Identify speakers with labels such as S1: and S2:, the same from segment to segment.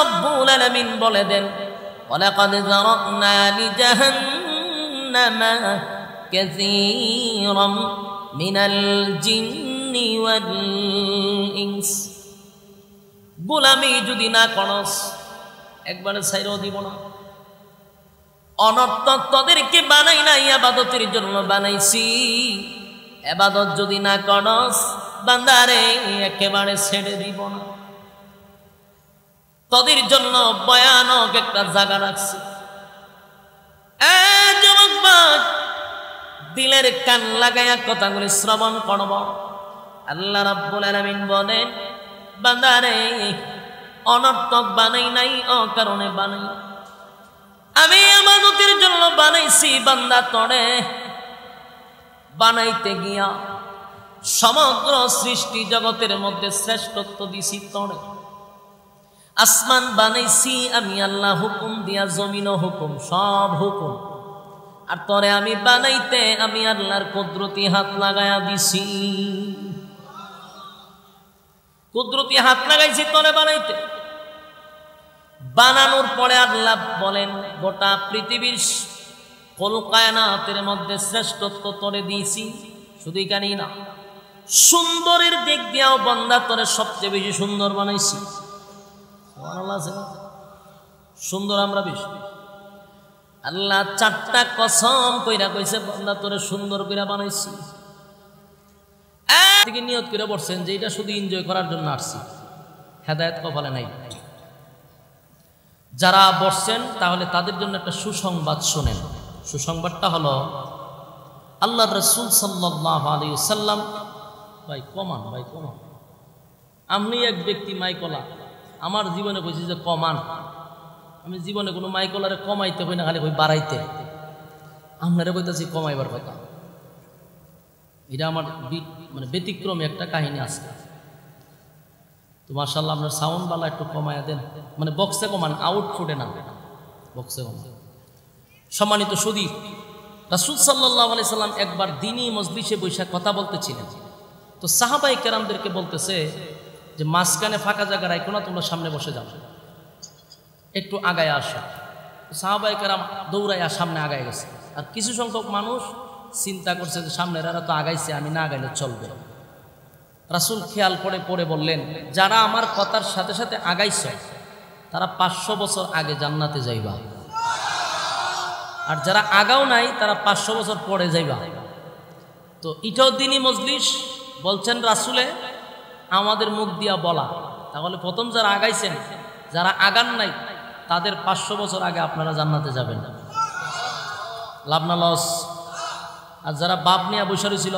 S1: রাব্বুল আলামিন বলে দেন ওয়ালাকাদ যারানা লিজাহান্নামা কাসীরাম মিনাল জিন্নি ওয়াল ইনস। গোলামি যদি না করস একবারে ছাইরও দিব না। অনর্থক তোদেরকে বানাই নাই, ইবাদতের জন্য বানাইছি। ইবাদত যদি না করস বান্দারে একেবারে ছেড়ে দিব না। তোদের জন্য ভয়ানক একটা জায়গা রাখছি। যুবক দিলের কান লাগাইয়া কথাগুলি শ্রবণ করব। আল্লাহ রাব্বুল আলামিন বলেন বান্দারে অনর্থক বানাই নাই, অকারণে বানাই। আমি ইবাদতের জন্য বানাইছি। বান্দা তোরে বানাইতে গিয়া সমগ্র সৃষ্টি জগতের মধ্যে শ্রেষ্ঠত্ব দিছি তোরে। আসমান বানাইছি আমি আল্লাহ হুকুম দিয়া, জমিনও হুকুম, সব হুকুম। আর তোরে আমি বানাইতে আমি আল্লাহর কুদরতি হাত লাগায়া দিছি। কুদরতি হাত লাগাইছি তোরে বানাইতে। বানানোর পরে আল্লাহ বলেন গোটা পৃথিবীর কুল কায়নাতের মধ্যে শ্রেষ্ঠত্ব তোরে দিয়েছি। শুধু এখানেই না, সুন্দরের দিক দিয়েও বান্দা তোরে সবচেয়ে বেশি সুন্দর বানাইছি। সুন্দর আমরা বেশি। আল্লাহ 4টা কসম কইরা কইছে বান্দা তোরে সুন্দর কইরা বানাইছি। থেকে নিয়ত করে বলছেন যে এটা শুধু এনজয় করার জন্য আসছি, হেদায়েত কপালে নাই। যারা বসছেন তাহলে তাদের জন্য একটা সুসংবাদ শোনেন। সুসংবাদটা হলো আল্লাহর রাসূল সাল্লাল্লাহু আলাইহি ওয়াসাল্লাম। ভাই কমান, ভাই কমান। আমি এক ব্যক্তি মাইকলা আমার জীবনে কইছি যে কমান। আমি জীবনে কোনো মাইকলারে কমাইতে কই না, খালি কই বাড়াইতে। আপনারা কইতাছি কমাইবার কথা। এটা আমার মানে ব্যতিক্রমী একটা কাহিনী আছে। তো মাশাআল্লাহ আপনার সাউন্ড বালা একটু কমায়া দেন, মানে বক্সে কমান, আউটফুটে না, বক্সে কমান। সম্মানিত সুধী, রাসূল সাল্লাল্লাহু আলাইহি সাল্লাম একবার দ্বীনি মজলিসে বৈশা কথা বলতেছিলেন। তো সাহাবায়ে কেরামদেরকে বলতেছে যে মাঝখানে ফাঁকা জায়গা রাখো না, তোমরা সামনে বসে যাও, একটু আগায় আসো। সাহাবায়ে কেরাম দৌড়াইয়া সামনে আগায় গেছে। আর কিছু সংখ্যক মানুষ চিন্তা করছে যে সামনের এরা তো আগাইছে, আমি না আগাইলে চলবে। রাসূল খেয়াল করে পরে বললেন যারা আমার কথার সাথে সাথে আগাইছ তারা 500 বছর আগে জান্নাতে যাইবা, আর যারা আগাও নাই তারা 500 বছর পরে যাইবা। তো এটাও দ্বীনি মজলিস বলছেন রাসূলে আমাদের মুখ দিয়া বলা। তাহলে প্রথম যারা আগাইছেন, যারা আগান নাই তাদের 500 বছর আগে আপনারা জান্নাতে যাবেন। লাভ না লস? আর যারা বাপ নিয়ে বসে রয়েছিল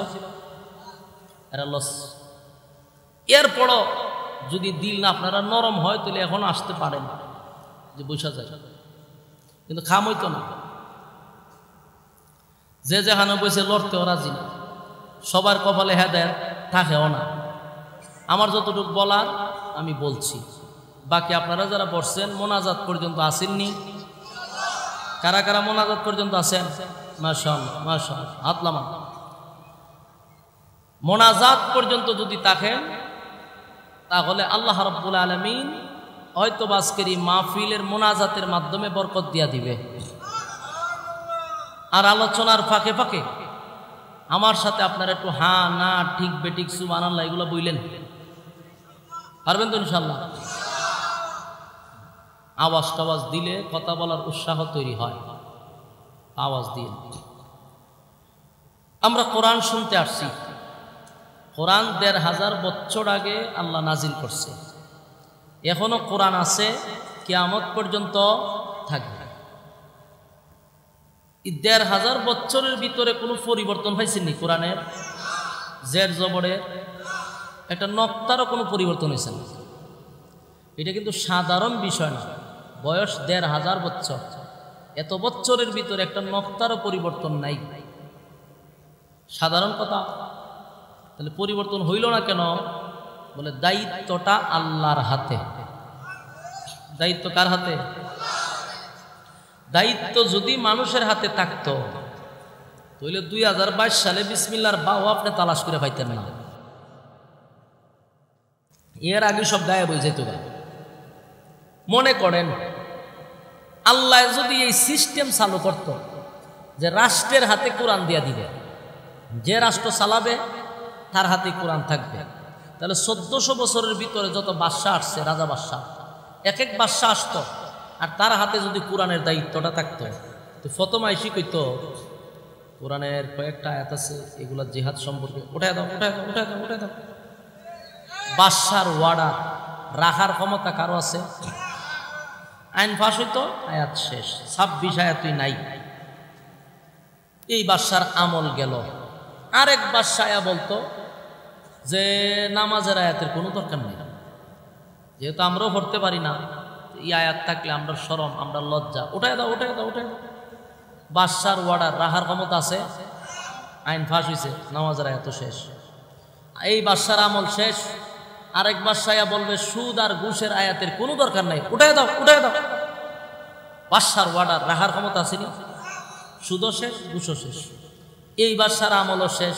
S1: এরা লস। এরপরও যদি দিল না আপনারা নরম হয় তাহলে এখন আসতে পারেন যে বসা যায়, কিন্তু খাম হইতো না। যে যেখানে বসে লড়তেও রাজি না, সবার কপালে হেদায়েত থাকেও না। আমার যতটুকু বলার আমি বলছি, বাকি আপনারা যারা বসছেন মোনাজাত পর্যন্ত আসেননি, কারা কারা মোনাজাত পর্যন্ত আছেন? মাশাআল্লাহ, মাশাআল্লাহ, হাত লামান। মোনাজাত পর্যন্ত যদি থাকেন তাহলে আল্লাহ রাব্বুল আলামিন হয়তো আজকের এই মাহফিলের মোনাজাতের মাধ্যমে বরকত দিয়া দিবে। আর আলোচনার ফাঁকে ফাঁকে আমার সাথে আপনারা একটু হ্যাঁ না ঠিক বেঠিক সুবহানাল্লাহ এগুলো বললেন, পারবেন তো ইনশাআল্লাহ? আওয়াজ টাওয়াজ দিলে কথা বলার উৎসাহ তৈরি হয়, আওয়াজ দিয়ে। আমরা কোরআন শুনতে আসছি। কোরআন ১৫০০ বছর আগে আল্লাহ নাজিল করছে, এখনো কোরআন আছে, কিয়ামত পর্যন্ত থাকবে। ১৫০০ বছরের ভিতরে কোনো পরিবর্তন হয়েছেনি কোরআনের? জের জবরে একটা নক্তারও কোনো পরিবর্তন হয়েছে না। এটা কিন্তু সাধারণ বিষয় না। বয়স ১৫০০ বছর, এত বছরের ভিতরে একটা নক্তারও পরিবর্তন নাই, সাধারণ কথা। তাহলে পরিবর্তন হইল না কেন? বলে দায়িত্বটা আল্লাহর হাতে। দায়িত্ব কার হাতে? দায়িত্ব যদি মানুষের হাতে থাকতো তাহলে ২০২২ সালে বিসমিল্লাহর বাও আপনি তালাশ করে পাইতেন না, এর আগে সব গায়েব হয়ে যেত। মনে করেন আল্লাহ যদি এই সিস্টেম চালু করত যে রাষ্ট্রের হাতে কোরআন দিয়া দিবে, যে রাষ্ট্র চালাবে তার হাতে কোরআন থাকবে, তাহলে 1400 বছরের ভিতরে যত বাদশাহ আসছে, রাজা বাদশাহ, এক এক বাদশাহ আসতো আর তার হাতে যদি কোরআনের দায়িত্বটা থাকতো, তো প্রথম আইসি কইতো কোরআনের কয়েকটা আয়াত আছে এগুলা জিহাদ সম্পর্কে, উঠায় দাও উঠায় দাও উঠায় দাও উঠায় দাও। বাদশার ওয়ার্ডার রাখার ক্ষমতা কারো আছে? আইন ফাঁস হইতো, আয়াত শেষ, 26 আয়াতই নাই। এই বাদশার আমল গেল। আরেক বাদশা বলতো যে নামাজের আয়াতের কোনো দরকার নেই, যেহেতু আমরাও পড়তে পারি না, এই আয়াত থাকলে আমরা শরম, আমরা লজ্জা, উঠায় দাও উঠায় দাও উঠায় দাও। বাদশার ওয়ার্ডার রাখার ক্ষমতা আছে, আইন ফাঁস হয়েছে, নামাজের আয়াত শেষ। এই বাদশার আমল শেষ। আরেক বাদশা বলবে সুদ আর ঘুষের আয়াতের কোনো দরকার নাই, উঠায় দাও উঠায় দাও। বাদশার ওয়ার্ডার রাখার ক্ষমতা আসেনি, সুদও শেষ ঘুষও শেষ। এই বাদশার আমলও শেষ।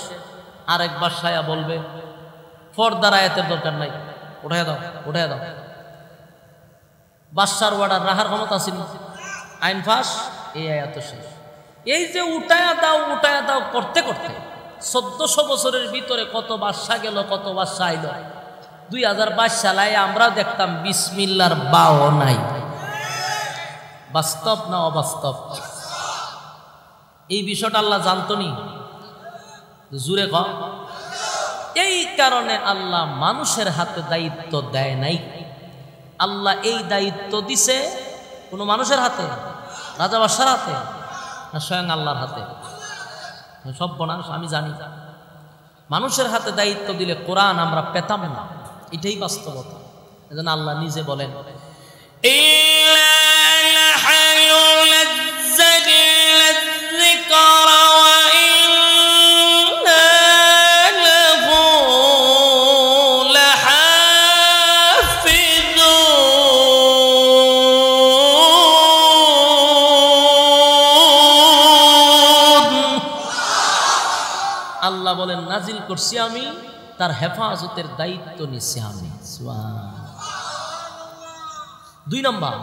S1: আরেক বাদশা বলবে পর্দার আয়াতের দরকার নাই, উঠায় দাও উঠায় দাও। বাদশার ওয়ার্ডার রাখার ক্ষমতা আসেনি, আইন ফাঁস, এই আয়াত শেষ। এই যে উঠায়া দাও করতে করতে 1400 বছরের ভিতরে কত বাদশা গেল, কত বাদশা আইল। 2022 সালে আমরা দেখতাম বিসমিল্লার বাও নাই। বাস্তব না অবাস্তব? এই বিষয়টা আল্লাহ জানতো নি, জুড়ে কম। এই কারণে আল্লাহ মানুষের হাতে দায়িত্ব দেয় নাই। আল্লাহ এই দায়িত্ব দিছে কোনো মানুষের হাতে, রাজা বাদশার হাতে না স্বয়ং আল্লাহর হাতে? সব বনাস আমি জানি। মানুষের হাতে দায়িত্ব দিলে কোরআন আমরা পেতাম না, এটাই বাস্তবতা। এজন্য আল্লাহ নিজে বলেন আল্লাহ বলেন নাজিল করছি আমি, তার হেফাজতের দায়িত্ব নিচ্ছি আমি। 2 নম্বর,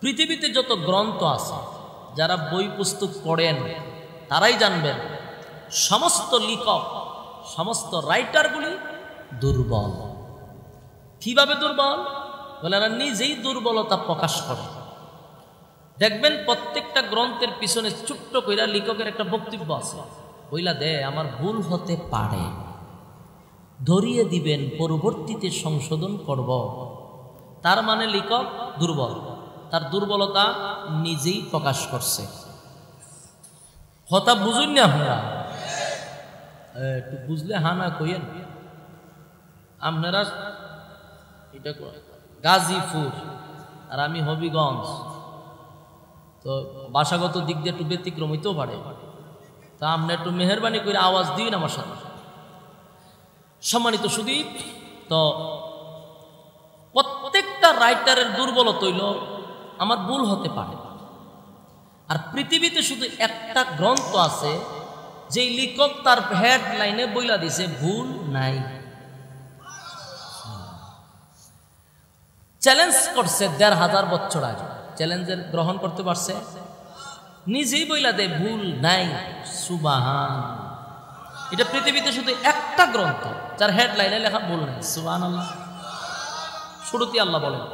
S1: পৃথিবীতে যত গ্রন্থ আছে, যারা বই পুস্তক পড়েন তারাই জানবেন সমস্ত লেখক, সমস্ত রাইটারগুলি দুর্বল। কিভাবে দুর্বল? বলে এরা নিজেই দুর্বলতা প্রকাশ করে। দেখবেন প্রত্যেকটা গ্রন্থের পিছনে ছোট্ট কইরা লেখকের একটা বক্তব্য আছে, বইলা দে আমার ভুল হতে পারে, ধরিয়ে দিবেন, পরবর্তীতে সংশোধন করব। তার মানে লেখক দুর্বল, তার দুর্বলতা নিজেই প্রকাশ করছে। হতা বুঝুন না আপনারা, একটু বুঝলে হানা কইেন। আপনারা এটা গাজীপুর আর আমি হবিগঞ্জ, তো ভাষাগত দিক দিয়ে একটু ব্যতিক্রম হইতেও পারে, তা আপনি একটু মেহরবানি করে আওয়াজ দিন আমার সাথে। সম্মানিত সুদী, তো প্রত্যেকটা রাইটারের দুর্বলতা হইল আমার ভুল হতে পারে। আর পৃথিবীতে শুধু একটা গ্রন্থ আছে যেই লেখক তার হেডলাইনে বইলা দিছে ভুল নাই। চ্যালেঞ্জ করছে 1500 বছর আগে, চ্যালেঞ্জের গ্রহণ করতে পারছে, নিজেই বইলা দেয় ভুল নাই। সুবহান। এটা পৃথিবীতে শুধু একটা গ্রন্থ যার হেডলাইনে লেখা ভুল নাই। সুবহানাল্লাহ। শুরুতে আল্লাহ বলেন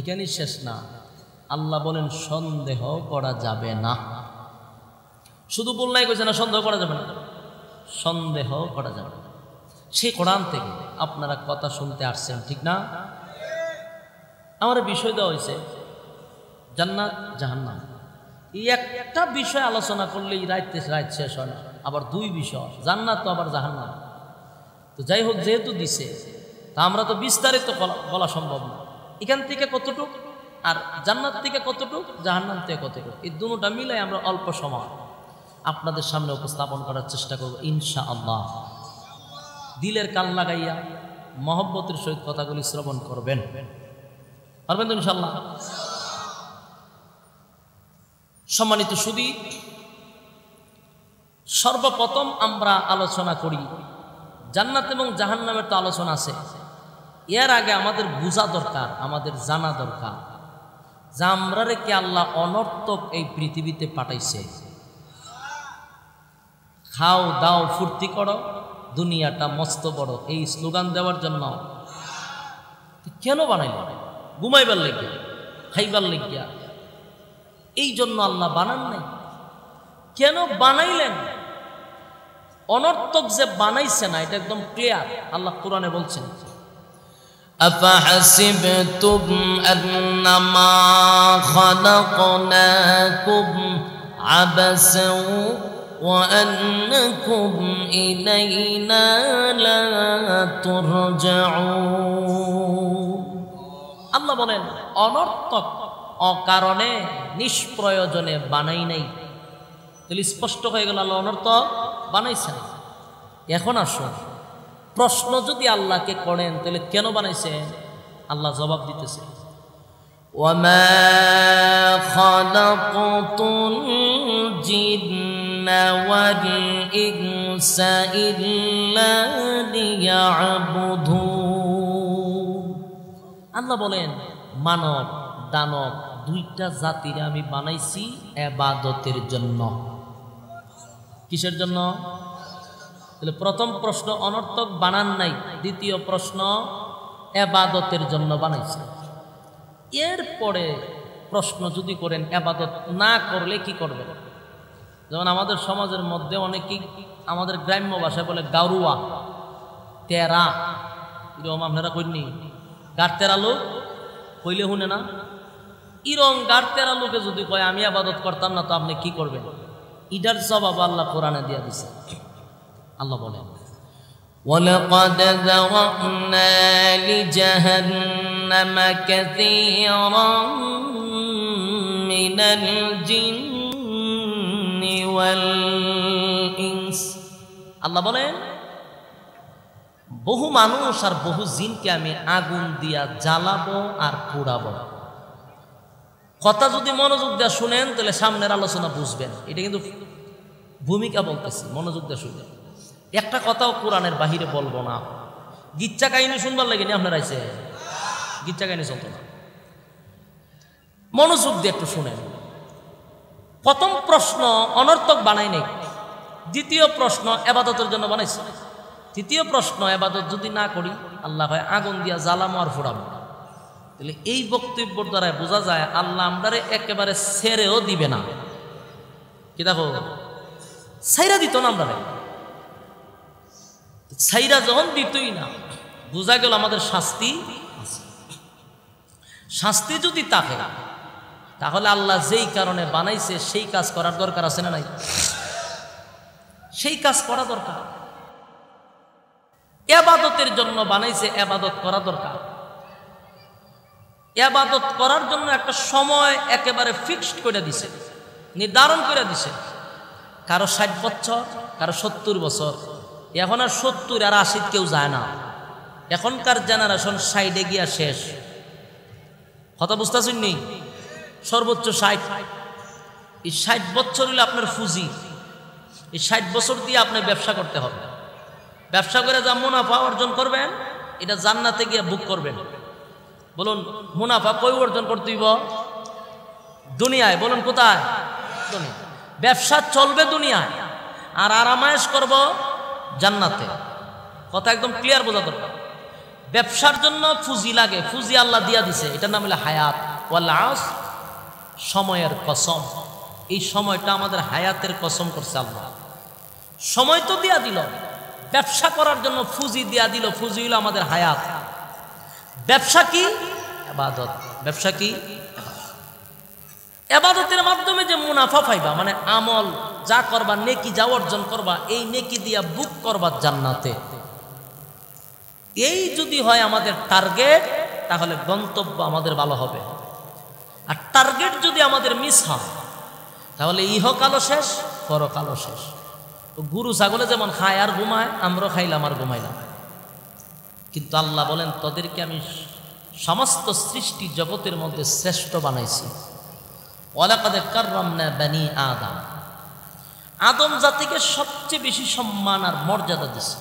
S1: এখানেই শেষ না, আল্লাহ বলেন সন্দেহ করা যাবে না। শুধু ভুল নাই কইছে না, সন্দেহ করা যাবে না, সন্দেহ করা যাবে না। সেই কোরআন থেকে আপনারা কথা শুনতে আসছেন, ঠিক না? আমার বিষয় দেওয়া হয়েছে জান্নাত জাহান্নাম। এই একটা বিষয় আলোচনা করলেই রাত শেষ হয় না, আবার 2 বিষয়, জান্নাত তো আবার জাহান্নাম। তো যাই হোক, যেহেতু দিছে তা আমরা তো বিস্তারিত বলা সম্ভব না। এখান থেকে কতটুক আর জান্নাত থেকে কতটুক, জাহান্নাম থেকে কতটুক, এই দুটোটা মিলাই আমরা অল্প সময় আপনাদের সামনে উপস্থাপন করার চেষ্টা করব ইনশাআল্লাহ। দিলের কান লাগাইয়া মহব্বতের সহিত কথাগুলি শ্রবণ করবেন, পারবেন তো ইনশাআল্লাহ? সম্মানিত সুধী, সর্বপ্রথম আমরা আলোচনা করি জান্নাত এবং জাহান্নামের তো আলোচনা আছে। এর আগে আমাদের বোঝা দরকার, আমাদের জানা দরকার যে আমরারে কে আল্লাহ অনর্থক এই পৃথিবীতে পাঠাইছে। খাও দাও ফুর্তি করো, দুনিয়াটা মস্ত বড়, এই স্লোগান দেওয়ার জন্য কেন বানাইল? ঘুমাইবার লেগিয়া, খাইবার লেগিয়া, এই জন্য আল্লাহ বানান নাই। কেন বানাইলেন? অনর্থক যে বানাইছে না, এটা একদম ক্লিয়ার। আল্লাহ কোরআনে বলছেন, আফাহাসিবতুম আন্নামা খালাকনাকুম আবাসাও ওয়া আন্নাকুম ইলাইনা লা তুরজাউন। আল্লাহ বলেন অনর্থক, অকারণে, নিষ্প্রয়োজনে বানাই নাই। তাহলে স্পষ্ট হয়ে গেল আল্লাহ অনর্থক বানাইছেন। এখন আসুন, প্রশ্ন যদি আল্লাহকে করেন তাহলে কেন বানাইছেন, আল্লাহ জবাব দিতেছে, ওয়ামা খালাকতুল জিন্না ওয়াল ইনসা ইল্লা লিয়াবুদুন। আল্লাহ বলেন মানব দানব দুইটা জাতির আমি বানাইছি ইবাদতের জন্য। কিসের জন্য? তাহলে প্রথম প্রশ্ন অনর্থক বানান নাই, দ্বিতীয় প্রশ্ন ইবাদতের জন্য বানাইছে। এরপরে প্রশ্ন যদি করেন ইবাদত না করলে কি করবেন? যেমন আমাদের সমাজের মধ্যে অনেকেই আমাদের গ্রাম্য ভাষায় বলে গারুয়া, তেরা, এরকম আপনারা কইনি, গার তেরা লোক কইলে শুনে না। ইরং গার তেরা লোকে যদি কয় আমি ইবাদত করতাম না, তো আপনি কি করবেন? ইটার জবাব আল্লাহ কোরআনে দিয়া দিছে। আল্লাহ বলেন, ওয়ালাকাদ যাওয়ানা লিজাহান্নামা কাসীরাম মিনাল জিন্নি ওয়াল ইনস। আল্লাহ বলেন বহু মানুষ আর বহু জিনকে আমি আগুন দিয়া জ্বালাবো আর পোড়াবো। কথা যদি মনোযোগ দিয়ে শুনেন তাহলে সামনের আলোচনা বুঝবেন। এটা কিন্তু ভূমিকা বলতেছি, মনোযোগ দিয়ে শুনবেন। একটা কথাও কোরআনের বাহিরে বলবো না। গিচ্ছা কাহিনী শুনবার লাগেনি আপনার আইসে, গিচ্ছা কাহিনী চলত না। মনোযোগ দিয়ে একটু শুনেন। প্রথম প্রশ্ন অনর্থক বানাই নেই, দ্বিতীয় প্রশ্ন ইবাদতের জন্য বানাইছে, তৃতীয় প্রশ্ন ইবাদত যদি না করি আল্লাহ হয় আগুন দিয়া জ্বালামো আর ফোড়াবো। তাহলে এই বক্তব্যের দ্বারা বোঝা যায় আল্লাহ আমরারে একেবারে ছেড়েও দিবে না। কি দেখো, ছাইরা দিত না, আমরা ছাইরা যখন দিতই না, বোঝা গেল আমাদের শাস্তি আছে। শাস্তি যদি থাকে তাহলে আল্লাহ যেই কারণে বানাইছে সেই কাজ করার দরকার আছে না নাই? সেই কাজ করা দরকার। ইবাদতের জন্য বানাইছে, ইবাদত করা দরকার। ইবাদত করার জন্য একটা সময় একেবারে ফিক্সড করে দিছে, নির্ধারণ করে দিছে। কারো 60 বছর, কারো 70 বছর। এখন আর 70 আর 80 কেউ যায় না। এখনকার জেনারেশন 60-এ গিয়া শেষ। কথা বুঝতেছেন নি? সর্বোচ্চ 60। এই 60 বছর হইলে আপনার ফুজি। এই 60 বছর দিয়ে আপনি ব্যবসা করতে হবে। ব্যবসা করে যা মুনাফা অর্জন করবেন, এটা জান্নাতে গিয়ে বুক করবেন। বলুন মুনাফা কই অর্জন করতে হইব? দুনিয়ায়। বলুন কোথায়? দুনিয়া। ব্যবসা চলবে দুনিয়ায়, আর আরামায়েশ করব জান্নাতে। কথা একদম ক্লিয়ার বোঝা দরকার। ব্যবসার জন্য ফুজি লাগে, ফুজি আল্লাহ দিয়া দিছে, এটার নাম হলো হায়াত। ওয়াল আসর, সময়ের কসম। এই সময়টা আমাদের হায়াতের কসম করছে আল্লাহ। সময় তো দিয়া দিল, ব্যবসা করার জন্য ফুজি দিয়া দিল। ফুজি হলো আমাদের হায়াত। ব্যবসা কি? ইবাদত। ব্যবসা কি? ইবাদতের মাধ্যমে যে মুনাফা পাইবা, মানে আমল যা করবা, নেকি যা অর্জন করবা, এই নেকি দিয়া বুক করবা জান্নাতে। এই যদি হয় আমাদের টার্গেট, তাহলে গন্তব্য আমাদের ভালো হবে। আর টার্গেট যদি আমাদের মিস হয়, তাহলে ইহকালও শেষ, পরকালও শেষ। গরু ছাগলে যেমন খায় আর ঘুমায়, আমরাও খাইলাম আর ঘুমাইলাম। কিন্তু আল্লাহ বলেন, তোদেরকে আমি সমস্ত সৃষ্টি জগতের মধ্যে শ্রেষ্ঠ বানাইছি। ওয়ালাকাদ কাররামনা বানি আদম, আদম জাতিকে সবচেয়ে বেশি সম্মান আর মর্যাদা দিছে।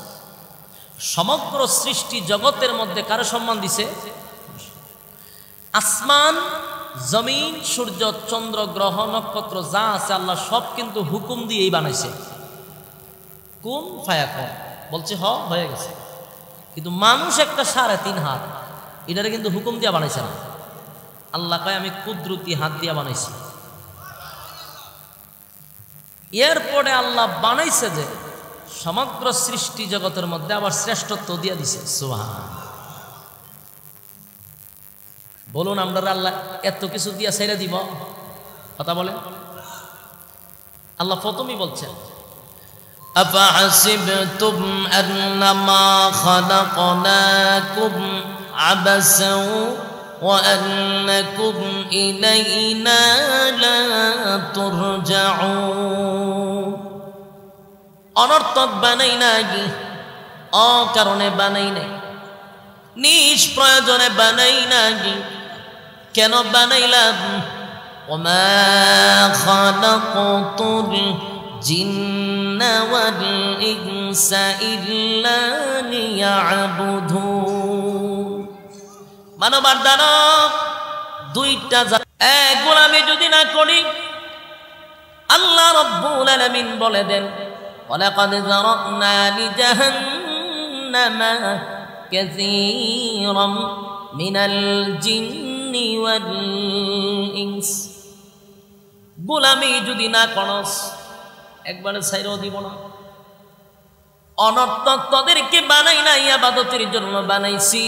S1: সমগ্র সৃষ্টি জগতের মধ্যে কারো সম্মান দিছে? আসমান, জমিন, সূর্য, চন্দ্র, গ্রহ, নক্ষত্র যা আছে আল্লাহ সব কিন্তু হুকুম দিয়েই বানাইছে। কোন ফায়াকুন বলছে হয়ে গেছে। কিন্তু মানুষ একটা 3.5 হাত, এটারে কিন্তু হুকুম দিয়া বানাইছে না। আল্লাহ কয় আমি কুদরতি হাত দিয়া বানাইছি। এরপরে আল্লাহ বানাইছে যে সমগ্র সৃষ্টি জগতের মধ্যে আবার শ্রেষ্ঠত্ব দিয়া দিছে। সুবহান। বলুন আমরা আল্লাহ এত কিছু দিয়া ছেড়ে দিব? কথা বলেন। আল্লাহ প্রথমেই বলছেন, আফাহাসিবতুম আন্নামা খালাকনাকুম আবাসাও ওয়া আন্নাকুম ইলাইনা লা তুরজাউন। অনর্থক বানাই নাই, অকারণে বানাই নাই, নিষ্প্রয়োজনে বানাই নাই। কেন বানাইলাম? ওমা খালাকতুল জিন্না ওয়াল ইনসা ইল্লা লিয়াবুদুন। মানব আর দানব দুইটা গোলামি যদি না করি, আল্লাহ রাব্বুল আলামিন বলে দেন, ওয়ালাকাদ যারানা লিজাহান্নামা কাসীরাম মিনাল জিন্নি ওয়াল ইনস। গোলামি যদি না করস, একবারে ছাইরাও দিব না। অনর্থক তোদেরকে বানাই নাই, ইবাদতের জন্য বানাইছি।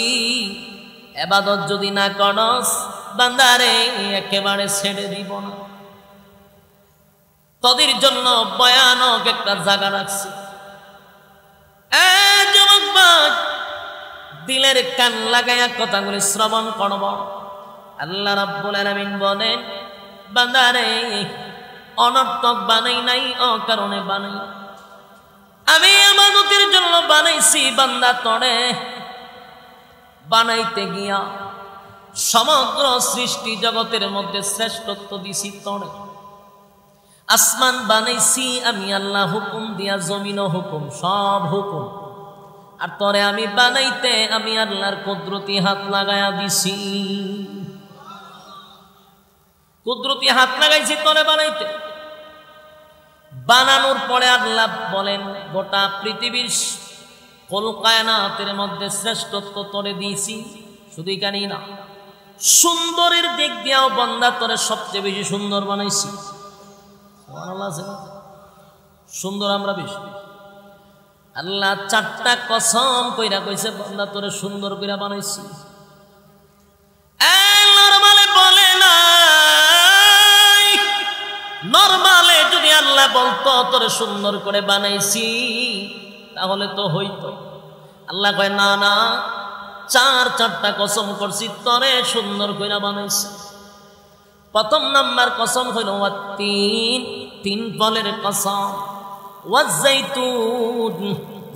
S1: ইবাদত যদি না করস, বান্দারে একেবারে ছেড়ে দিব না। তোদের জন্য ভয়ানক একটা জায়গা রাখছি। যুবক ভাই, দিলের কান লাগাইয়া কথাগুলি শ্রবণ করব। আল্লাহ রাব্বুল আলামিন বলেন, বান্দারে অনর্থক বানাই নাই, অকারণে বানাই। আমি ইবাদতের জন্য বানাইছি। বান্দা তোরে বানাইতে গিয়া সমগ্র সৃষ্টি জগতের মধ্যে শ্রেষ্ঠত্ব দিছি তোরে। আসমান বানাইছি আমি আল্লাহ হুকুম দিয়া, জমিনও হুকুম, সব হুকুম। আর তোরে আমি বানাইতে আমি আল্লাহর কুদরতি হাত লাগায়া দিছি। কুদরতি হাত লাগাইছি তোরে বানাইতে। বানানোর পরে আল্লাহ বলেন, গোটা পৃথিবীর কুল কায়নাতের মধ্যে শ্রেষ্ঠত্ব তোরে দিয়েছি। শুধু এখানেই না, সুন্দরের দিক দিয়াও বান্দা তোরে সবচেয়ে বেশি সুন্দর বানাইছি। সুন্দর আমরা বেশি। আল্লাহ 4টা কসম কইরা কইছে, বান্দা তোরে সুন্দর কইরা বানাইছি। নরমালে বলে না, নরমালে যদি আল্লাহ বলতো তোরে সুন্দর করে বানাইছি, তাহলে তো হইতো। আল্লাহ কয় না না, 4টা কসম করছি তোরে সুন্দর কইরা বানাইছি। প্রথম নাম্বার কসম হইল ওয়াত্তিন, 3 ফলের কসম। ওয়াজাইতুন,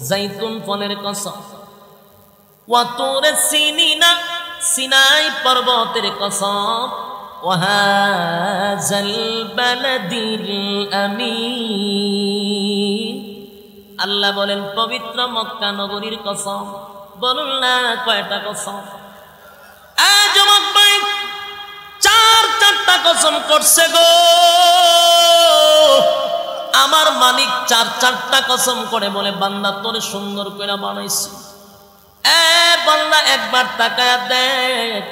S1: জাইতুন ফলের কসম। ওয়াতুর সিনিনা, সিনাই পর্বতের কসম। ওয়াহাযাল বালাদিল আমিন। আল্লাহ বলেন পবিত্র মক্কা নগরীর কসম। বলুন না কয়টা কসম? যুবক ভাই, 4টা কসম করছে গো আমার মালিক। 4টা কসম করে বলে, বান্দা তোরে সুন্দর করে বানাইছি। বান্দা একবার তাকায়া দেখ,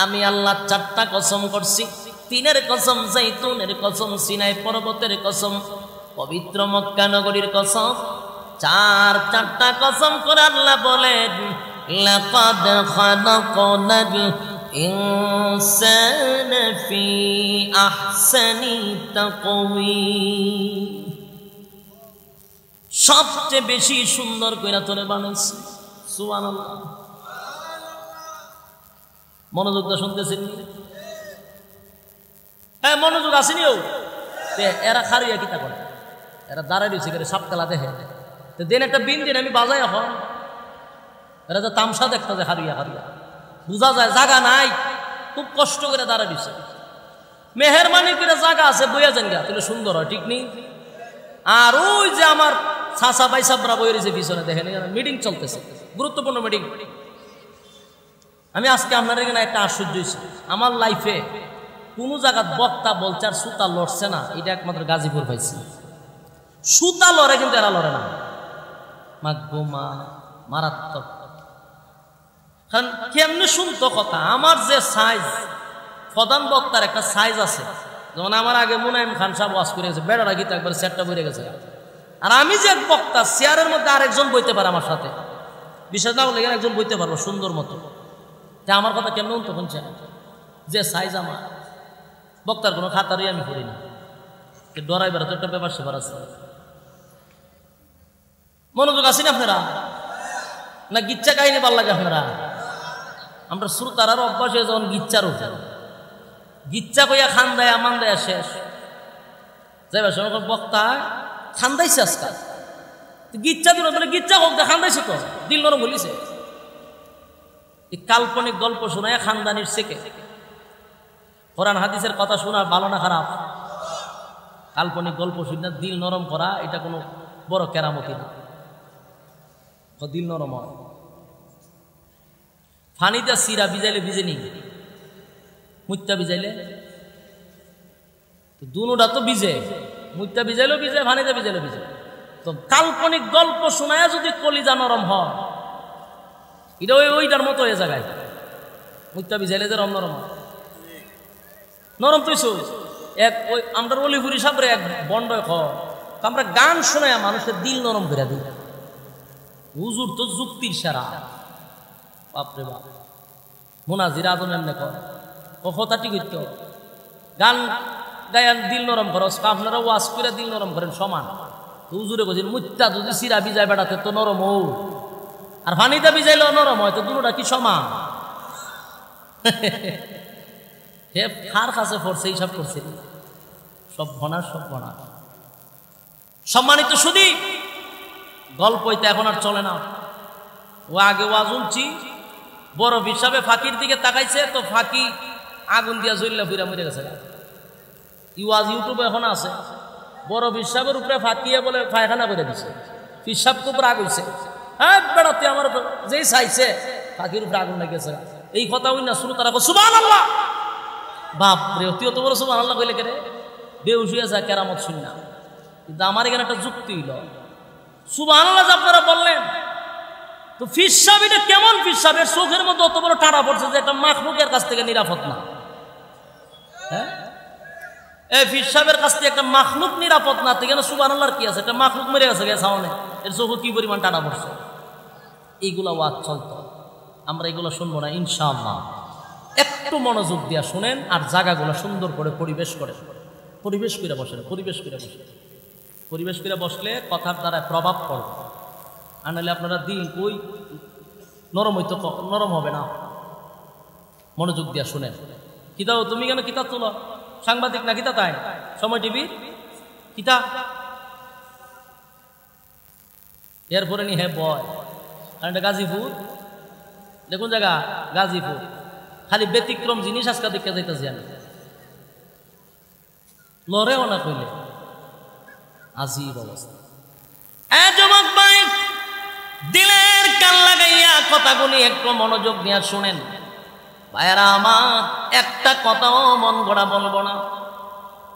S1: আমি আল্লাহ 4টা কসম করছি। 3-এর কসম, জাইতুনের কসম, সিনাই পর্বতের কসম, পবিত্র মক্কা নগরীর কসম। 4টা কসম করে আল্লাহ বলেন, লাকাদ খালাকনাল ইনসানা ফি আহসানি তাকওয়িম। সবচেয়ে বেশি সুন্দর কইরা তোরে বানাইছি। সুবহানাল্লাহ। মনোযোগ তো শুনতেছেন? হ্যাঁ মনোযোগ আসেনিও। এরা খারিয়া কিতা করে, এরা দাঁড়াই রয়েছে করে সাপ খেলা দেখে। তো দেন একটা বিন দিন আমি বাজাই এখন, এরা যে তামসা দেখতে যে হারিয়া হারিয়া বোঝা যায় জায়গা নাই, খুব কষ্ট করে দাঁড়াই রয়েছে। মেহেরবানি করে জায়গা আছে বইয়া যান গা, তাহলে সুন্দর হয়, ঠিক নেই? আর ওই যে আমার চাচা ভাই সাবরা বই রয়েছে পিছনে, দেখেন মিটিং চলতেছে, গুরুত্বপূর্ণ মিটিং। আমি আজকে আপনার এখানে একটা আশ্চর্য হয়েছি, আমার লাইফে কোনো জায়গার বক্তা বলছে আর সুতা লড়ছে না, এটা একমাত্র গাজীপুর পাইছি। সুতা লড়ে কিন্তু এরা লড়ে না, মাগমা মারাত্মক। কারণ কেমনে শুনতো কথা, আমার যে সাইজ, প্রধান বক্তার একটা সাইজ আছে। যেমন আমার আগে মুনাইম খান সাহেব ওয়াজ করে গেছে, বেড়াটা গীত একবার চেয়ারটা বইরে গেছে। আর আমি যে বক্তা, চেয়ারের মধ্যে আরেকজন বইতে পারে আমার সাথে, বিশেষ না হলে একজন বইতে পারবো সুন্দর মতো। তা আমার কথা কেমন তখন যে সাইজ আমার বক্তার কোনো খাতারই আমি করি না, ডরাইবার তো একটা ব্যাপার সেবার আছে। মনোযোগ আছেন আপনারা না? গিচ্ছা কাহিনী ভাল লাগে আপনারা? আমরা শ্রোতার অভ্যাস হয়ে যখন গিচ্ছার উঠে, গিচ্ছা কইয়া খান দেয় আমান দেয় শেষ যাইবার সময় বক্তা খান্দাইছে আজকাল, গিচ্ছা দিল তাহলে গিচ্ছা হোক, খান্দাইছে তো দিল নরম বলিছে। এই কাল্পনিক গল্প শোনায় খানদানির শেখে। কোরআন হাদিসের কথা শোনা ভালো না খারাপ? কাল্পনিক গল্প শুনে দিল নরম করা এটা কোনো বড় কেরামতি না, দিল নরম হয়। ফানিতে সিরা ভিজাইলে ভিজে নি, মুত্যা ভিজাইলে দুটা তো ভিজে, মুত্যা ভিজাইলেও ভিজে, ফানিতে ভিজাইলেও ভিজে। তো কাল্পনিক গল্প শোনায় যদি কলিজা নরম হয়, এটা ওইটার মতো হয়ে জায়গায় মুত্যা ভিজাইলে যে রম নরম হয়, নরম তুই এক ওই আমরা অলিপুরি সাবরে এক বন্ড আমরা গান শোনায় মানুষের দিল নরম করে দিই। হুজুর তো যুক্তির সেরা, বাপরে বাপ। মোনাজির আদম এমনি কর কথা ঠিক হইত, গান গায়ান দিল নরম করো, আপনারা ওয়াজ করে দিল নরম করেন সমান। হুজুরে বলছেন মুত্যা যদি সিরা ভিজায় বেড়াতে তো নরম হোক, আর পানিতে ভিজাইলেও নরম হয়, তো দুটোটা কি সমান? হে কার কাছে পড়ছে এইসব করছে, সব ভনা সব ভনা। সম্মানিত শুধু গল্প হইতে এখন আর চলে না। ও আগে ওয়াজ শুনছি, বরফ হিসাবে ফাঁকির দিকে তাকাইছে, তো ফাঁকি আগুন দিয়া জ্বললে ফিরা মরে গেছে। ওয়াজ ইউটিউবে এখন আছে, বরফ হিসাবের উপরে ফাঁকিয়ে বলে পায়খানা করে দিছে, হিসাব তো উপরে আগুন হয়েছে। হ্যাঁ বেড়াতে আমার যেই চাইছে ফাঁকির উপরে আগুন লেগেছে। এই কথা হই না শুরু তারা সুবহানাল্লাহ, বাপ রে অত বড় সুবহানাল্লাহ কইলে কেরে বেউস হয়ে যায় কেরামত শুনি না। কিন্তু আমার এখানে একটা যুক্তি হইল, সুবহানাল্লাহ আপনারা বললেন, তো ফিসাব এটা কেমন ফিসাব? এর চোখের মধ্যে অত বড় টাড়া পড়ছে যে একটা মাখলুকের কাছ থেকে নিরাপদ না। হ্যাঁ এই ফিসাবের কাছ থেকে একটা মাখলুক নিরাপদ না, তো কেন সুবহানাল্লাহর কি আছে? একটা মাখলুক মেরে গেছে সামনে, এর চোখে কি পরিমাণ টাড়া পড়ছে। এইগুলা ওয়াজ চলতো, আমরা এগুলো শুনবো না ইনশাআল্লাহ। একটু মনোযোগ দিয়া শুনেন, আর জায়গাগুলো সুন্দর করে পরিবেশ করে বসেন, পরিবেশ করে বসলে কথার দ্বারা প্রভাব পড়বে। আর নাহলে আপনারা দিল কই নরম হইতো, নরম হবে না। মনোযোগ দিয়া শুনেন। কিতা তুমি কেন কিতা তোলো? সাংবাদিক না কিতা? তাই সময় টিভি কিতা? এরপরে নি হ্যাঁ বয়। আর এটা গাজীপুর, দেখুন জায়গা গাজীপুর, খালি ব্যতিক্রম জিনিস আজকে দেখতে যাইতেছি আমি। লড়েও না কইলে আজীব অবস্থা। যুবক ভাই, দিলের কান লাগাইয়া কথাগুলি একটু মনোযোগ নিয়ে শুনেন। ভাইয়ারা আমার, একটা কথাও মন গড়া বলবো না,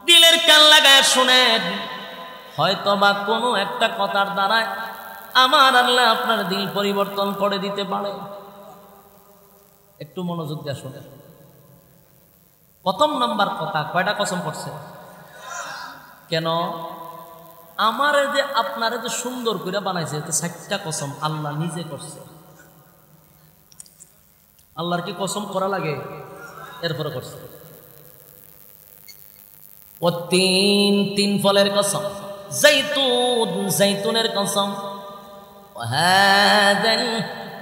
S1: দিলের কান লাগায় শুনেন। হয়তো বা কোনো একটা কথার দ্বারায় আমার আল্লাহ আপনার দিল পরিবর্তন করে দিতে পারে। একটু মনোযোগ দিয়ে শুনেন। প্রথম নাম্বার কথা, কয়টা কসম করছে? কেন? আমারে যে আপনারে যে সুন্দর করে বানাইছে, এতে 60টা কসম আল্লাহ নিজে করছে। আল্লাহর কি কসম করা লাগে? এরপরে করছে। ও তিন ফলের কসম, জাইতুনের কসম,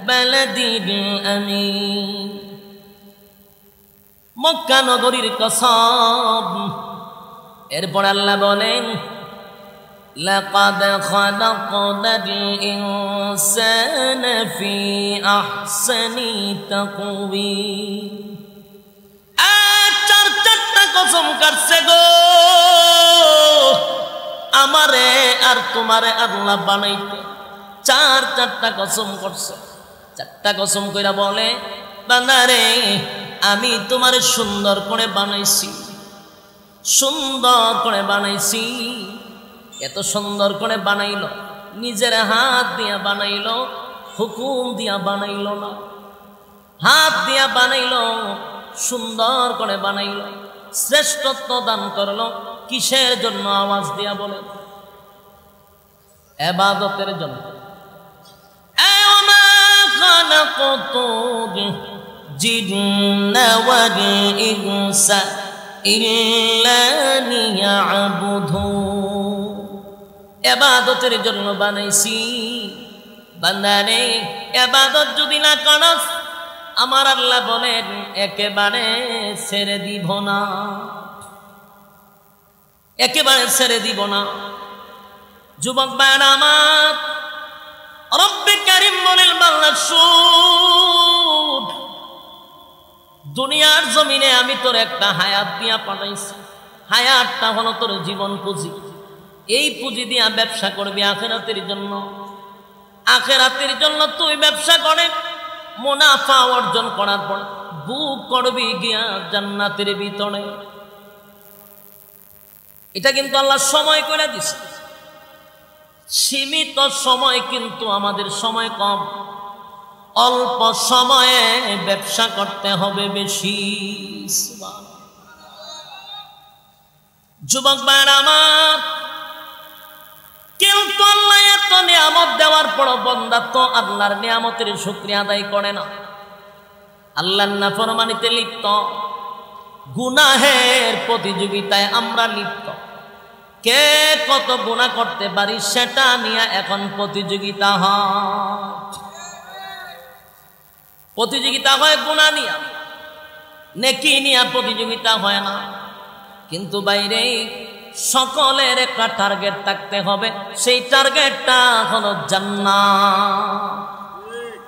S1: বালাদিল আমিন। মক্কা নগরীর কসম। এরপর আল্লাহ বলেন লাকাদ খালাকনাল ইনসানা ফি আহসানি তাকওয়িম। চারটা কসম কাটছে গো, আমারে আর তোমারে আল্লাহ বানাইতে চারটা কসম করছে। চারটা কসম কইরা বলে বান্দারে আমি তোমারে সুন্দর করে বানাইছি, সুন্দর করে বানাইছি। এত সুন্দর করে বানাইল, নিজের হাত দিয়া বানাইল, হুকুম দিয়া বানাইল না, হাত দিয়া বানাইল, সুন্দর করে বানাইল, শ্রেষ্ঠত্ব দান করলো। কিসের জন্য? আওয়াজ দিয়া বলে ইবাদতের জন্য। আমা খালাকতুল জিন্না ওয়াল ইনসা ইল্লা লিয়াবুদুন। ইবাদতের জন্য বানাইছি। বান্দারে ইবাদত যদি না করস আমার আল্লাহ বলেন একেবারে ছেড়ে দিব না, একেবারে ছেড়ে দিব না। যুবক ভাইরা আমার, রব্বে কারীম বলেন বান্দা শুন, দুনিয়ার জমিনে আমি তোর একটা হায়াত দিয়া পাঠাইছি। হায়াতটা হলো তোর জীবন পুঁজি। এই পুঁজি দিয়া ব্যবসা করবি আখিরাতের জন্য। আখিরাতের জন্য তুই ব্যবসা করে মুনাফা অর্জন করার পর বুক করবি গিয়া জান্নাতের ভিতরে। এটা কিন্তু আল্লাহ সময় করে দিছে, সীমিত সময়, কিন্তু আমাদের সময় কম। অল্প সময়ে ব্যবসা করতে হবে বেশি। যুবক ভাইরা আমার, কিন্তু আল্লাহ এত নিয়ামত দেওয়ার পর বান্দা তো আল্লাহর নিয়ামতের শুকরিয়া আদায় করে না, আল্লাহর নাফরমানিতে লিপ্ত, গুনাহের প্রতিযোগিতায় আমরা লিপ্ত। কে কত গুনাহ করতে পারি সেটা নিয়ে এখন প্রতিযোগিতা হয়। প্রতিযোগিতা হয় গুনাহ নিয়ে, নেকি নিয়ে প্রতিযোগিতা হয় না। কিন্তু বাইরে সকলের একটা টার্গেট থাকতে হবে, সেই টার্গেটটা হলো জান্নাত।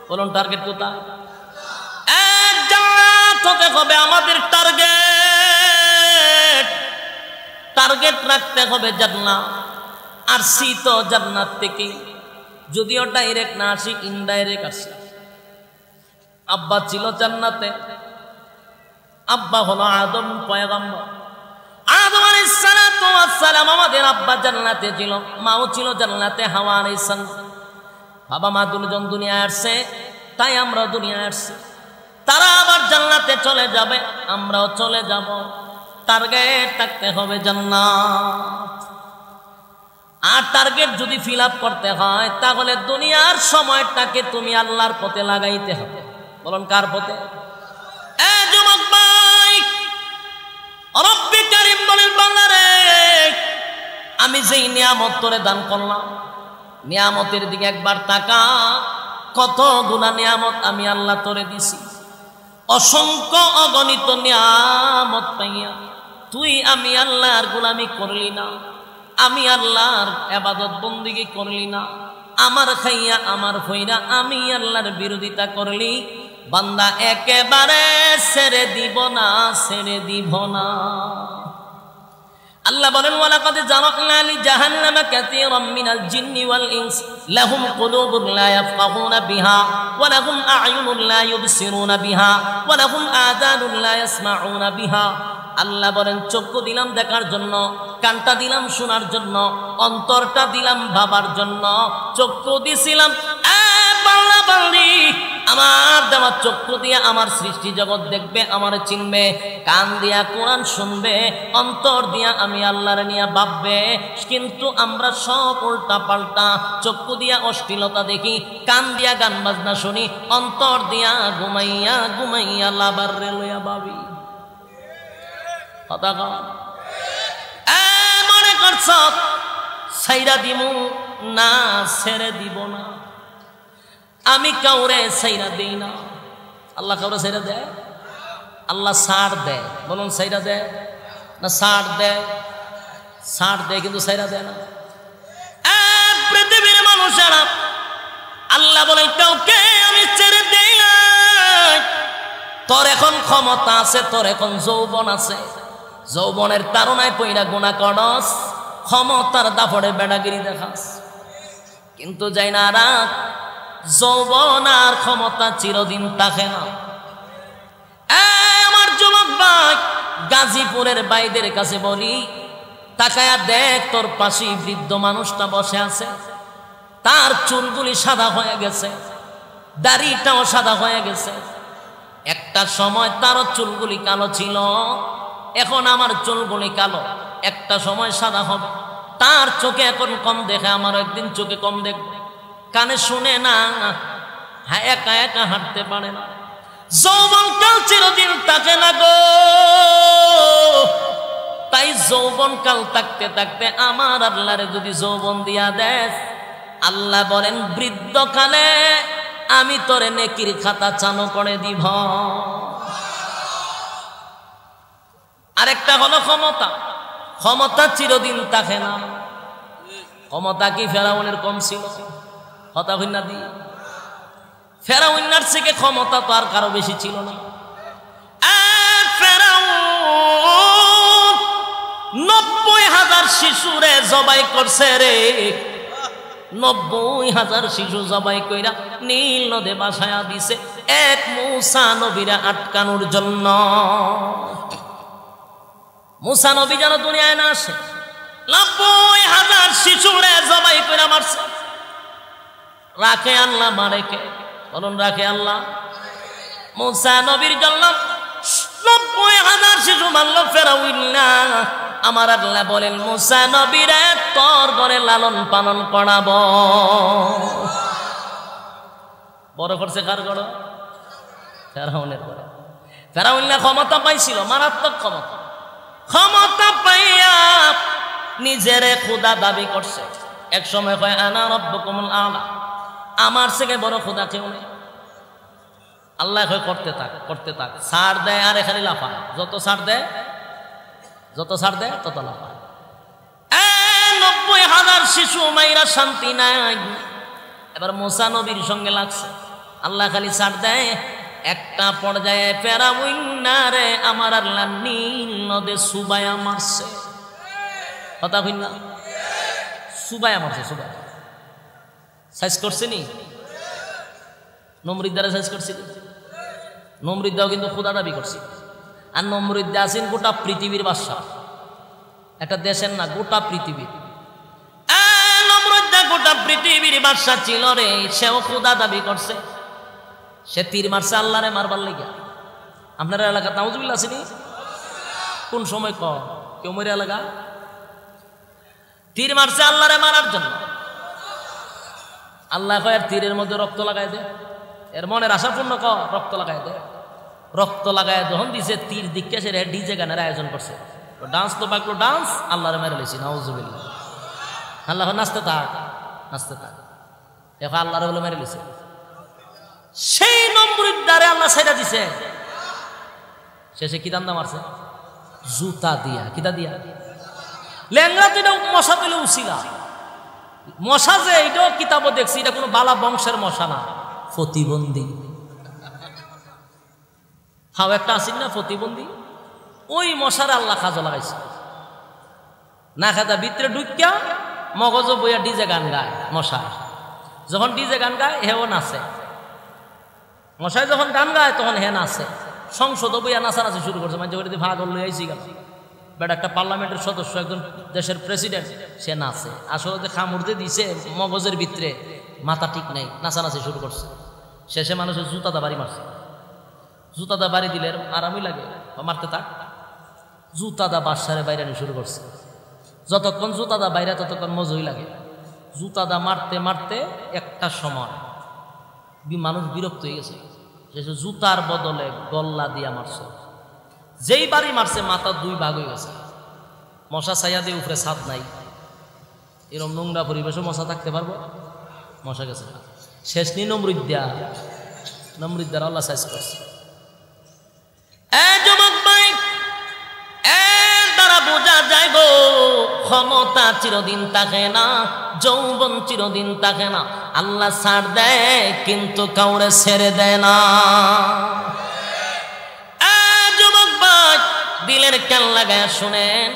S1: বলুন টার্গেট কোথায়? জান্নাত হতে হবে আমাদের টার্গেট। টার্গেট রাখতে হবে জান্নাত। আর তো জান্নাত থেকে, যদিও ডাইরেক্ট না আসি, ইনডাইরেক্ট আসি। আব্বা ছিল জান্নাতে, আব্বা হলো আদম পয়গম্বর। আদম আলাইহিস সালাতু ওয়াস সালাম আমাদের আব্বা জান্নাতে ছিল, মাও ছিল জান্নাতে, হাওয়া আলাইহিস সালাম। বাবা মা দুজন দুনিয়ায় আসছে, তাই আমরা দুনিয়ায় আসছি। তারা আবার জান্নাতে চলে যাবে, আমরাও চলে যাব। টার্গেট থাকতে হবে জান্নাত। আর টার্গেট যদি ফিল আপ করতে হয় তাহলে দুনিয়ার সময়টাকে তুমি আল্লাহর পথে লাগাইতে হবে। বলুন কার পথে? যুবক ভাই, রব্বে কারীম বলেন বান্দারে আমি যেই নিয়ামত তোরে দান করলাম, নিয়ামতের দিকে একবার তাকা। কত গুণা নিয়ামত আমি আল্লাহ তোরে দিছি। অসংখ্য অগণিত নিয়ামত পাইয়া তুই আমি আল্লাহর গোলামি করলি না, আমি আল্লাহর ইবাদত বন্দেগী করলি না, আমার খাইয়া আমার হইরা আমি আল্লাহর বিরোধিতা করলি। বান্দা একেবারে ছেড়ে দিব না, ছেড়ে দিব না। আল্লাহ বলেন ওয়ালাকাদ জারাকনা লিজাহান্নামা কাসীরাম মিনাল জিন্নি ওয়াল ইনস লাহুম কুলুবুন লা ইয়াফকাহুনা বিহা ওয়া লাহুম আ'য়ুনুন লা ইউবসিরুনা বিহা ওয়া লাহুম আযানুন লা ইয়াসমাউনা বিহা। আল্লাহ বলেন চক্ষু দিলাম দেখার জন্য, কানটা দিলাম শোনার জন্য, অন্তরটা দিলাম ভাবার জন্য। চক্ষু দিছিলাম বাংলা বাংলি, আমার দেওয়া চক্ষু দিয়া আমার সৃষ্টি জগৎ দেখবে, আমার চিনবে। কান দিয়া কোরআন শুনবে, অন্তর দিয়া আমি আল্লাহর নিয়ে ভাববে। কিন্তু আমরা সব উল্টা পাল্টা। চক্ষু দিয়া অশ্লীলতা দেখি, কান দিয়া গান বাজনা শুনি, অন্তর দিয়া ঘুমাইয়া ঘুমাইয়া লাবার রেলয়া ভাবি। কথা কন মনে করছ ছাইরা দিমু না, ছেড়ে দিব না। আমি কাউরে সাইরা দেই না। আল্লাহ কাউরে সাইরা দেয়? আল্লাহ ছাড় দেয়। বলুন সাইরা দেয় না ছাড় দেয়? ছাড় দেয় কিন্তু সাইরা দেয় না। পৃথিবীর মানুষেরা আল্লাহ বলেন কাউকে আমি ছেড়ে দেই না। তোর এখন ক্ষমতা আছে, তোর এখন যৌবন আছে, যৌবনের তাড়নায় পইরা গুনাহ করস, ক্ষমতার দাপড়ে বেড়াগিরি দেখাস। কিন্তু যাই না রাখ, যৌবন আর ক্ষমতা চিরদিন থাকে না। আমার যুবক ভাই, গাজীপুরের ভাইদের কাছে বলি, তাকায়া দেখ তোর পাশে বৃদ্ধ মানুষটা বসে আছে, তার চুলগুলি সাদা হয়ে গেছে, দাড়িটাও সাদা হয়ে গেছে। একটা সময় তারও চুলগুলি কালো ছিল, এখন আমার চুলগুলি কালো, একটা সময় সাদা হবে। তার চোখে এখন কম দেখে, আমার একদিন চোখে কম দেখবে। কানে শুনে না, হ্যাঁ একা একা হাঁটতে পারে না। যৌবনকাল চিরদিন থাকে না গো। তাই যৌবনকাল থাকতে থাকতে আমার আল্লাহরে যদি যৌবন দিয়া দেয়, আল্লাহ বলেন বৃদ্ধকালে আমি তোরে নেকির খাতা চালু করে দিব। আরেকটা হলো ক্ষমতা। ক্ষমতা চিরদিন থাকে না। ক্ষমতা কি ফেরাউনের কম ছিল? কথা হইনা দি, ফেরাউনার থেকে ক্ষমতা তো আর কারো বেশি ছিল না। ফেরাউন ৯০,০০০ শিশুরে জবাই করছে রে। ৯০,০০০ শিশু জবাই কইরা নীল নদে বাসায়া দিছে এক মূসা নবীরা আটকানোর জন্য। মূসা নবী যেন দুনিয়ায় না আসে, ৯০,০০০ শিশুরে জবাই কইরা মারছে। রাখে আল্লাহ মারে কে? বলুন রাখে আল্লাহ। মূসা নবীর জন্য ৯০,০০০ শিশু মারল ফেরাউন না। আমার আল্লাহ বলেন মূসা নবীরে তোর ঘরে লালন পালন করাবো। বড় করছে কার ঘর? ফেরাউনের ঘরে। ফেরাউন না ক্ষমতা পাইছিল, মারাত্মক ক্ষমতা। ক্ষমতা পাইয়া নিজেরে খোদা দাবি করছে। এক সময় কয় আনা রব্বুকুমুল আলা, আমার থেকে বড় খোদা কেউ নেই। আল্লাহ কয় করতে থাক করতে থাক। ছাড় দেয় আর এখানে লাফায়, যত ছাড় দেয় তত লাফায়। ৯০,০০০ শিশু মাইরা শান্তি নাই। এবার মূসা নবীর সঙ্গে লাগছে। আল্লাহ খালি ছাড় দেয়। একটা পর্যায়ে ফেরাউন না রে আমার আল্লাহ নীল নদে সুবায়া মারছে। কথা কই না? সুবায়া মারছে। সুবায়া সাইজ করছে নি? নমরুদ দ্বারা সাইজ করছে। নমরুদ দাও কিন্তু খোদা দাবি করছে। আর নমরুদ দা আছেন গোটা পৃথিবীর বাদশা, একটা দেশের না, গোটা পৃথিবীর। নমরুদ দা গোটা পৃথিবীর বাদশা ছিল রে। সেও খোদা দাবি করছে। সে তীর মারছে আল্লাহরে মারবার লাগিয়া। আপনার এলাকা নাউজুবিল্লাহ আসেনি? কোন সময় কেউ মরে এলাকা তীর মারছে আল্লাহরে মারার জন্য। আল্লাহ কয় তীরের মধ্যে রক্ত লাগাই দে। এর মনের আশা পূর্ণ রক্ত লাগাই দে। রক্ত লাগায় যখন দিছে তীর দিকে সে ডিজে গানের আয়োজন করছে। ডান্স তো পাকলো ডান্স, আল্লাহরে মেরে লেছি নাউজুবিল্লাহ। আল্লাহ নাচতে থাক নাচতে থাক। এখন আল্লাহরে বলে মেরে লেছে। সেই নমরুদ দ্বারে আল্লাহ ছেড়ে দিছে। শেষে কি দান্দা মারছে? জুতা দিয়া। কিতা দিয়া? লেংরা তো এটা মশা পেলে উচিলা। মশা যে এটাও কিতাবও দেখছি, এটা কোনো বালা বংশের মশা না, প্রতিবন্ধী। হাও একটা আসিন না প্রতিবন্ধী, ওই মশার আল্লাহ কাজে লাগাইছে। না খাদা ভিতরে ঢুকিয়া মগজ বইয়া ডিজে গান গায়। মশা যখন ডিজে গান গায় হেও নাচে। মশায় যখন গান গায় তখন হে নাচে। সংসদ বইয়া নাচানাচি শুরু করছে। মানে যদি ভাগ লই আইসি গেল বেটা, একটা পার্লামেন্টের সদস্য, একজন দেশের প্রেসিডেন্ট, সে নাচে। আসলে খামুরতে দিছে মগজের ভিতরে, মাথা ঠিক নেই, নাচানাচি শুরু করছে। শেষে মানুষের জুতাটা বাড়ি মারছে। জুতাদা বাড়ি দিলে আরামই লাগে, মারতে থাক। জুতাদা বাসারে বাইরে শুরু করছে। যতক্ষণ জুতাদা বাইরে ততক্ষণ মজুই লাগে। জুতাদা মারতে মারতে একটা সময় মানুষ বিরক্ত হয়ে গেছে। শেষে জুতার বদলে গল্লা দিয়া মারছে। যেই বাড়ি মারছে মাথা 2 ভাগ হয়ে গেছে। মশা ছায়া দিয়ে উপরে ছাদ নাই। এরকম নোংরা পরিবেশে মশা থাকতে পারবো? মশা গেছে। শেষ নি নমরুদ্দার আল্লাহ সাইজ করছে। যুবক ভাই, দ্বারা বোঝা যায় গো, ক্ষমতা চিরদিন থাকে না, যৌবন চিরদিন থাকে না। আল্লাহ ছাড় দেয় কিন্তু কাউরে ছেড়ে দেয় না। যুবক ভাই, দিলের কান লাগায় শুনেন,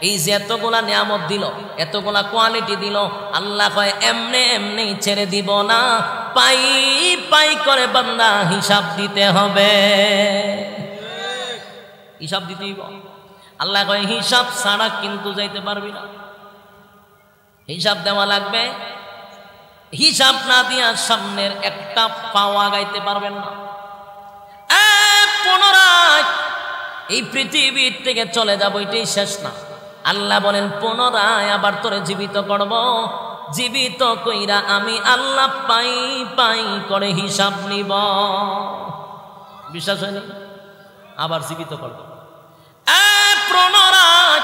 S1: এই যে এতগুলা নিয়ামত দিল, এতগুলা কোয়ালিটি দিল, আল্লাহ কয় এমনি এমনি ছেড়ে দিব না, পাই পাই করে বান্দা হিসাব দিতে হবে। হিসাব দিতেই আল্লাহ কয় হিসাব ছাড়া কিন্তু যাইতে পারবি না, হিসাব দেওয়া লাগবে। হিসাব না দিয়া সামনের একটা পাওয়া গাইতে পারবেন না। পুনরায় এই পৃথিবীর থেকে চলে যাবো, এটাই শেষ না। আল্লাহ বলেন পুনরায় আবার তোরে জীবিত করব, জীবিত কইরা আমি আল্লাহ পাই পাই করে হিসাব নিব। বিশ্বাস হয়নি? আবার জীবিত করব। পুনরায়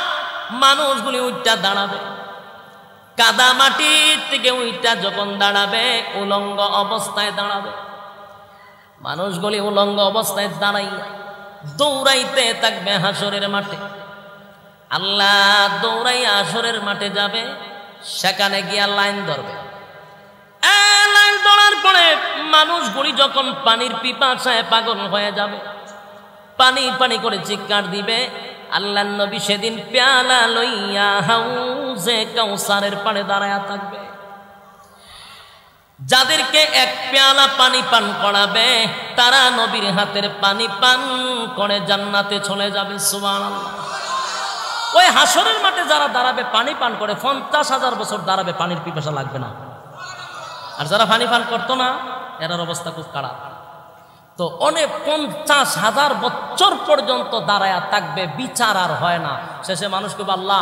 S1: মানুষগুলি উঠটা দাঁড়াবে, কাদা মাটির থেকে উঠটা যখন দাঁড়াবে, উলঙ্গ অবস্থায় দাঁড়াবে। মানুষগুলি উলঙ্গ অবস্থায় দাঁড়াইয়া দৌড়াইতে থাকবে হাসরের মাঠে। আল্লাহ দৌড়াইয়া হাসরের মাঠে যাবে, সেখানে গিয়া লাইন ধরবে। লাইন ধরার পরে মানুষগুলি যখন পানির পিপাসায় পাগল হয়ে যাবে, পানি পানি করে চিৎকার দিবে, আল্লাহর নবী সেদিন পেয়ালা লইয়া হাউজে কাউসারের পাড়ে দাঁড়ায়া থাকবে। যাদেরকে এক পেয়ালা পানি পান করাবে, তারা নবীর হাতের পানি পান করে জান্নাতে চলে যাবে। সুবহানাল্লাহ। ওই হাসরের মাঠে যারা দাঁড়াবে পানি পান করে, 50,000 বছর দাঁড়াবে, পানির পিপাসা লাগবে না। আর যারা পানি পান করতো না, এরার অবস্থা খুব খারাপ। তো অনেক 50,000 বছর পর্যন্ত দাঁড়ায়া থাকবে, বিচার আর হয় না। শেষে মানুষকে আল্লাহ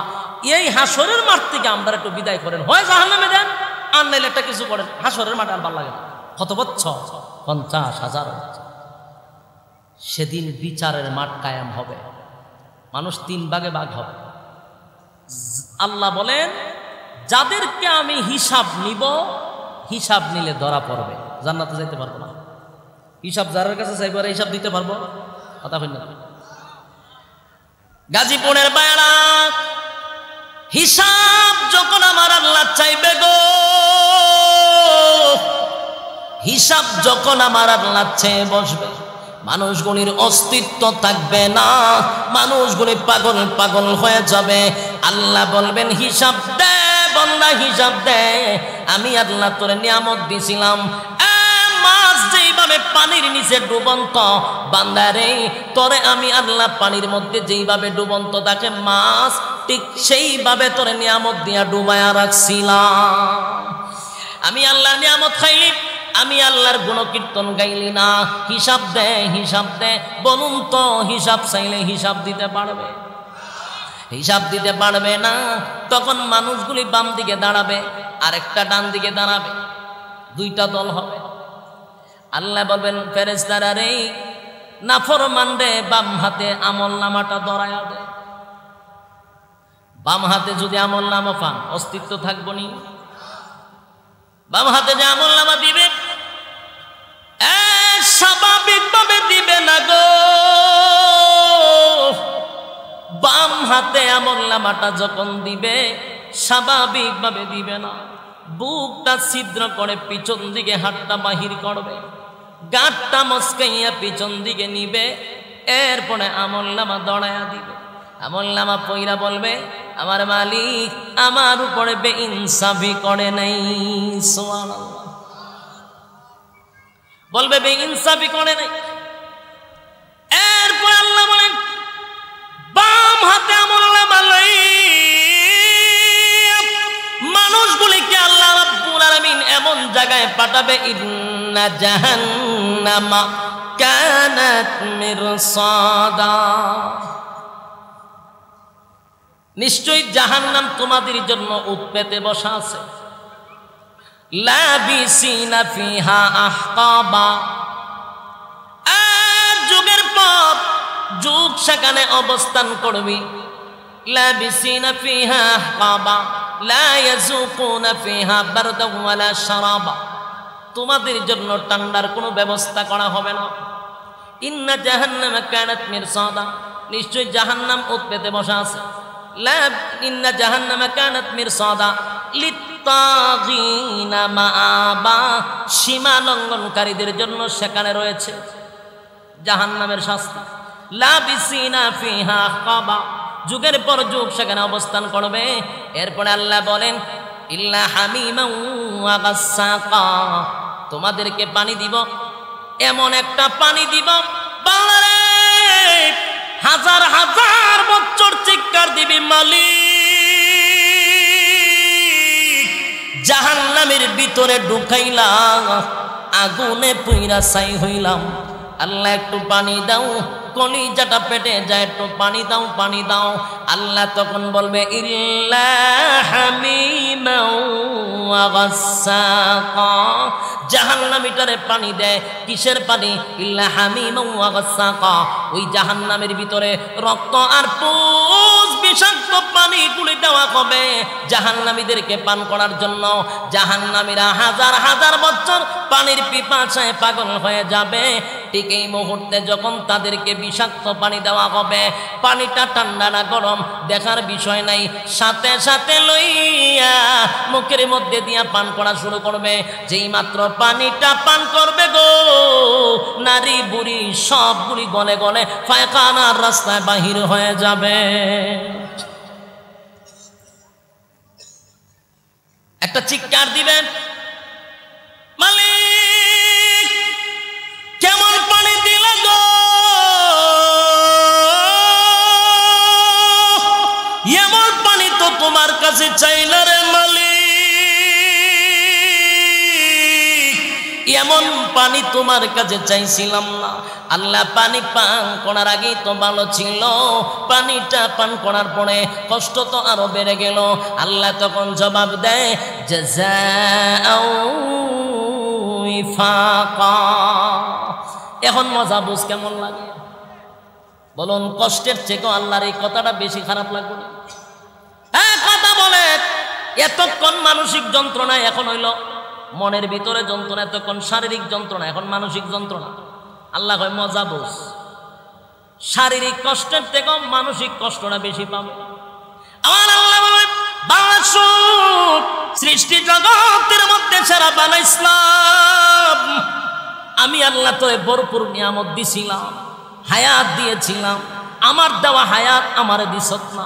S1: এই হাসরের মাঠ থেকে আমরা একটু বিদায় করেন, হয় জাহান্নামে দেন, আর নাইলে একটা কিছু করেন, হাসরের মাঠে আর ভালো লাগে না। কত বছর? 50,000 বছর। সেদিন বিচারের মাঠ কায়েম হবে, মানুষ 3 ভাগে ভাগ হবে। আল্লাহ বলেন যাদেরকে আমি হিসাব নিব, হিসাব নিলে ধরা পড়বে, জান্নাতে যাইতে পারবো না। হিসাব যার কাছে চাইবো আর হিসাব দিতে পারবো কথা হয় না। গাজীপুরের বায়রা, হিসাব যখন আমার আল্লাহ চাইবে গো, হিসাব যখন আমার আল্লাহ চেয়ে বসবে, মানুষগুলির অস্তিত্ব থাকবে না, মানুষগুলি পাগল পাগল হয়ে যাবে। আল্লাহ বলবেন হিসাব দে বান্দা, হিসাব দে। আমি আল্লাহ তোরে নিয়ামত দিছিলাম, মাছ যেইভাবে পানির নিচে ডুবন্ত, বান্দারে তোরে আমি আল্লাহ পানির মধ্যে যেইভাবে ডুবন্ত থাকে মাছ, ঠিক সেইভাবে তোরে নিয়ামত দিয়া ডুবায়া রাখছিলাম। আমি আল্লাহর নিয়ামত খাইলি, আমি আল্লাহর গুণকীর্তন গাইলি না। হিসাব দে, হিসাব দে। বলুন তো হিসাব চাইলে হিসাব দিতে পারবে? হিসাব দিতে পারবে না। তখন মানুষগুলি বাম দিকে দাঁড়াবে, আরেকটা ডান দিকে দাঁড়াবে, 2টা দল হবে। আল্লাহ বলবেন ফেরেশতারা রে, নাফরমান রে, বাম হাতে আমল নামাটা ধরায়া দে। বাম হাতে যদি আমল নামা পান, অস্তিত্ব থাকবো নি? বাম হাতে যে আমল নামা দিবে, স্বাভাবিকভাবে দিবে না গো। বাম হাতে আমল নামাটা যখন দিবে, স্বাভাবিকভাবে দিবে না। বুকটা ছিদ্র করে পিছন দিকে হাতটা বাহির করবে, গাঁটটা মস্কাইয়া পিছন দিকে নিবে, এরপরে আমল নামা দড়াইয়া দিবে। আমল নামা পইরা বলবে আমার মালিক আমার উপরে বেইনসাফি করে নাই। সুবহানাল্লাহ। বলবে বেইনসাফি করে নাই। এরপর আল্লাহ বলেন বাম হাতে আমল নামা লই মানুষগুলিকে আল্লাহ রাব্বুল আলামিন এমন জায়গায় পাঠাবে, ইন্না জাহান্নামা কানাত মিরসাদা, নিশ্চয়ই জাহান্নাম তোমাদের জন্য উৎপেতে বসা আছে। লাবিসিনা ফিহা আহকাবা, যুগের পর যুগ সেখানে অবস্থান করবি। লাবিসিনা ফিহা আহকাবা লা ইয়াযুকুনা ফিহা বারদান ওয়ালা শারাবা, তোমাদের জন্য ঠান্ডার কোনো ব্যবস্থা করা হবে না। ইন্না জাহান্নামা কানাত মিরসাদা, নিশ্চয় জাহান্নাম ওত পেতে বসা আছে। লা ইন্না জাহান্নামা কানাত মিরসাদা লিত্তাগিনা মাআবা, সীমা লঙ্ঘনকারীদের জন্য সেখানে রয়েছে জাহান্নামের শাস্তি। লাবিসিনা ফিহা আহকাবা, যুগের পর যুগ সেখানে অবস্থান করবে। এরপরে আল্লাহ বলেন ইল্লা হামিমান ওয়া গাসসাকা, তোমাদেরকে পানি দিব, এমন একটা পানি দিব বাংলারে হাজার হাজার বছর চিৎকার দিবি মালিক, জাহান্নামের ভিতরে ঢুকাইলাম, আগুনে পুইরা ছাই হইলাম, আল্লাহ একটু পানি দাও, কলিজাটা পেটে যায়, একটু পানি দাও, পানি দাও। আল্লাহ তখন বলবে ইল্লা হামিমান ওয়া গাসসাকা, জাহান্নামীটারে পানি দেয়, কিসের পানি? ইল্লা হামিমান ওয়া গাসসাকা, ওই জাহান্নামের ভিতরে রক্ত আর পুষ বিষাক্ত পানিগুলি দেওয়া হবে জাহান্নামীদেরকে পান করার জন্য। জাহান্নামীরা হাজার হাজার বছর পানির পিপাসায় পাগল হয়ে যাবে। ঠিক এই মুহূর্তে যখন তাদেরকে বিষাক্ত পানি দেওয়া হবে, পানিটা ঠান্ডা না গরম দেখার বিষয় নাই, সাথে সাথে লইয়া মুখের মধ্যে দিয়া পান করা শুরু করবে। যেই মাত্র পানিটা পান করবে গো, নারী বুড়ি সবগুলি গলে গলে পায়খানার রাস্তায় বাহির হয়ে যাবে। একটা চিৎকার দিবেন, মালিক কেমন পানি দিলে গো, এমন পানি তো তোমার কাছে চাই না রে মালিক, এমন পানি তোমার কাছে চাইছিলাম না। আল্লাহ পানি পান করার আগেই তো ভালো ছিল, পানিটা পান করার পরে কষ্ট তো আরো বেড়ে গেল। আল্লাহ তখন জবাব দেয় জাযাআও ওয়িফাকা। এখন মজা বুঝ কেমন লাগে বলুন? কষ্টের চেয়েও আল্লাহর এই কথাটা বেশি খারাপ লাগবে না? হ্যাঁ কথা বলে, এতক্ষণ মানসিক যন্ত্রণা, এখন হইল মনের ভিতরে যন্ত্রণা, এতক্ষণ শারীরিক যন্ত্রণা, এখন মানসিক যন্ত্রণা। আল্লাহ কয় মজা বুঝ, শারীরিক কষ্টের থেকেও মানসিক কষ্টটা বেশি পাবে। আমার আল্লাহ বলে সৃষ্টি জগতের মধ্যে সেরা বানাইছিলাম আমি আল্লাহ, তোরে ভরপুর নিয়ামত দিছিলাম, হায়াত দিয়েছিলাম, আমার দেওয়া হায়াত আমারে দিছত না।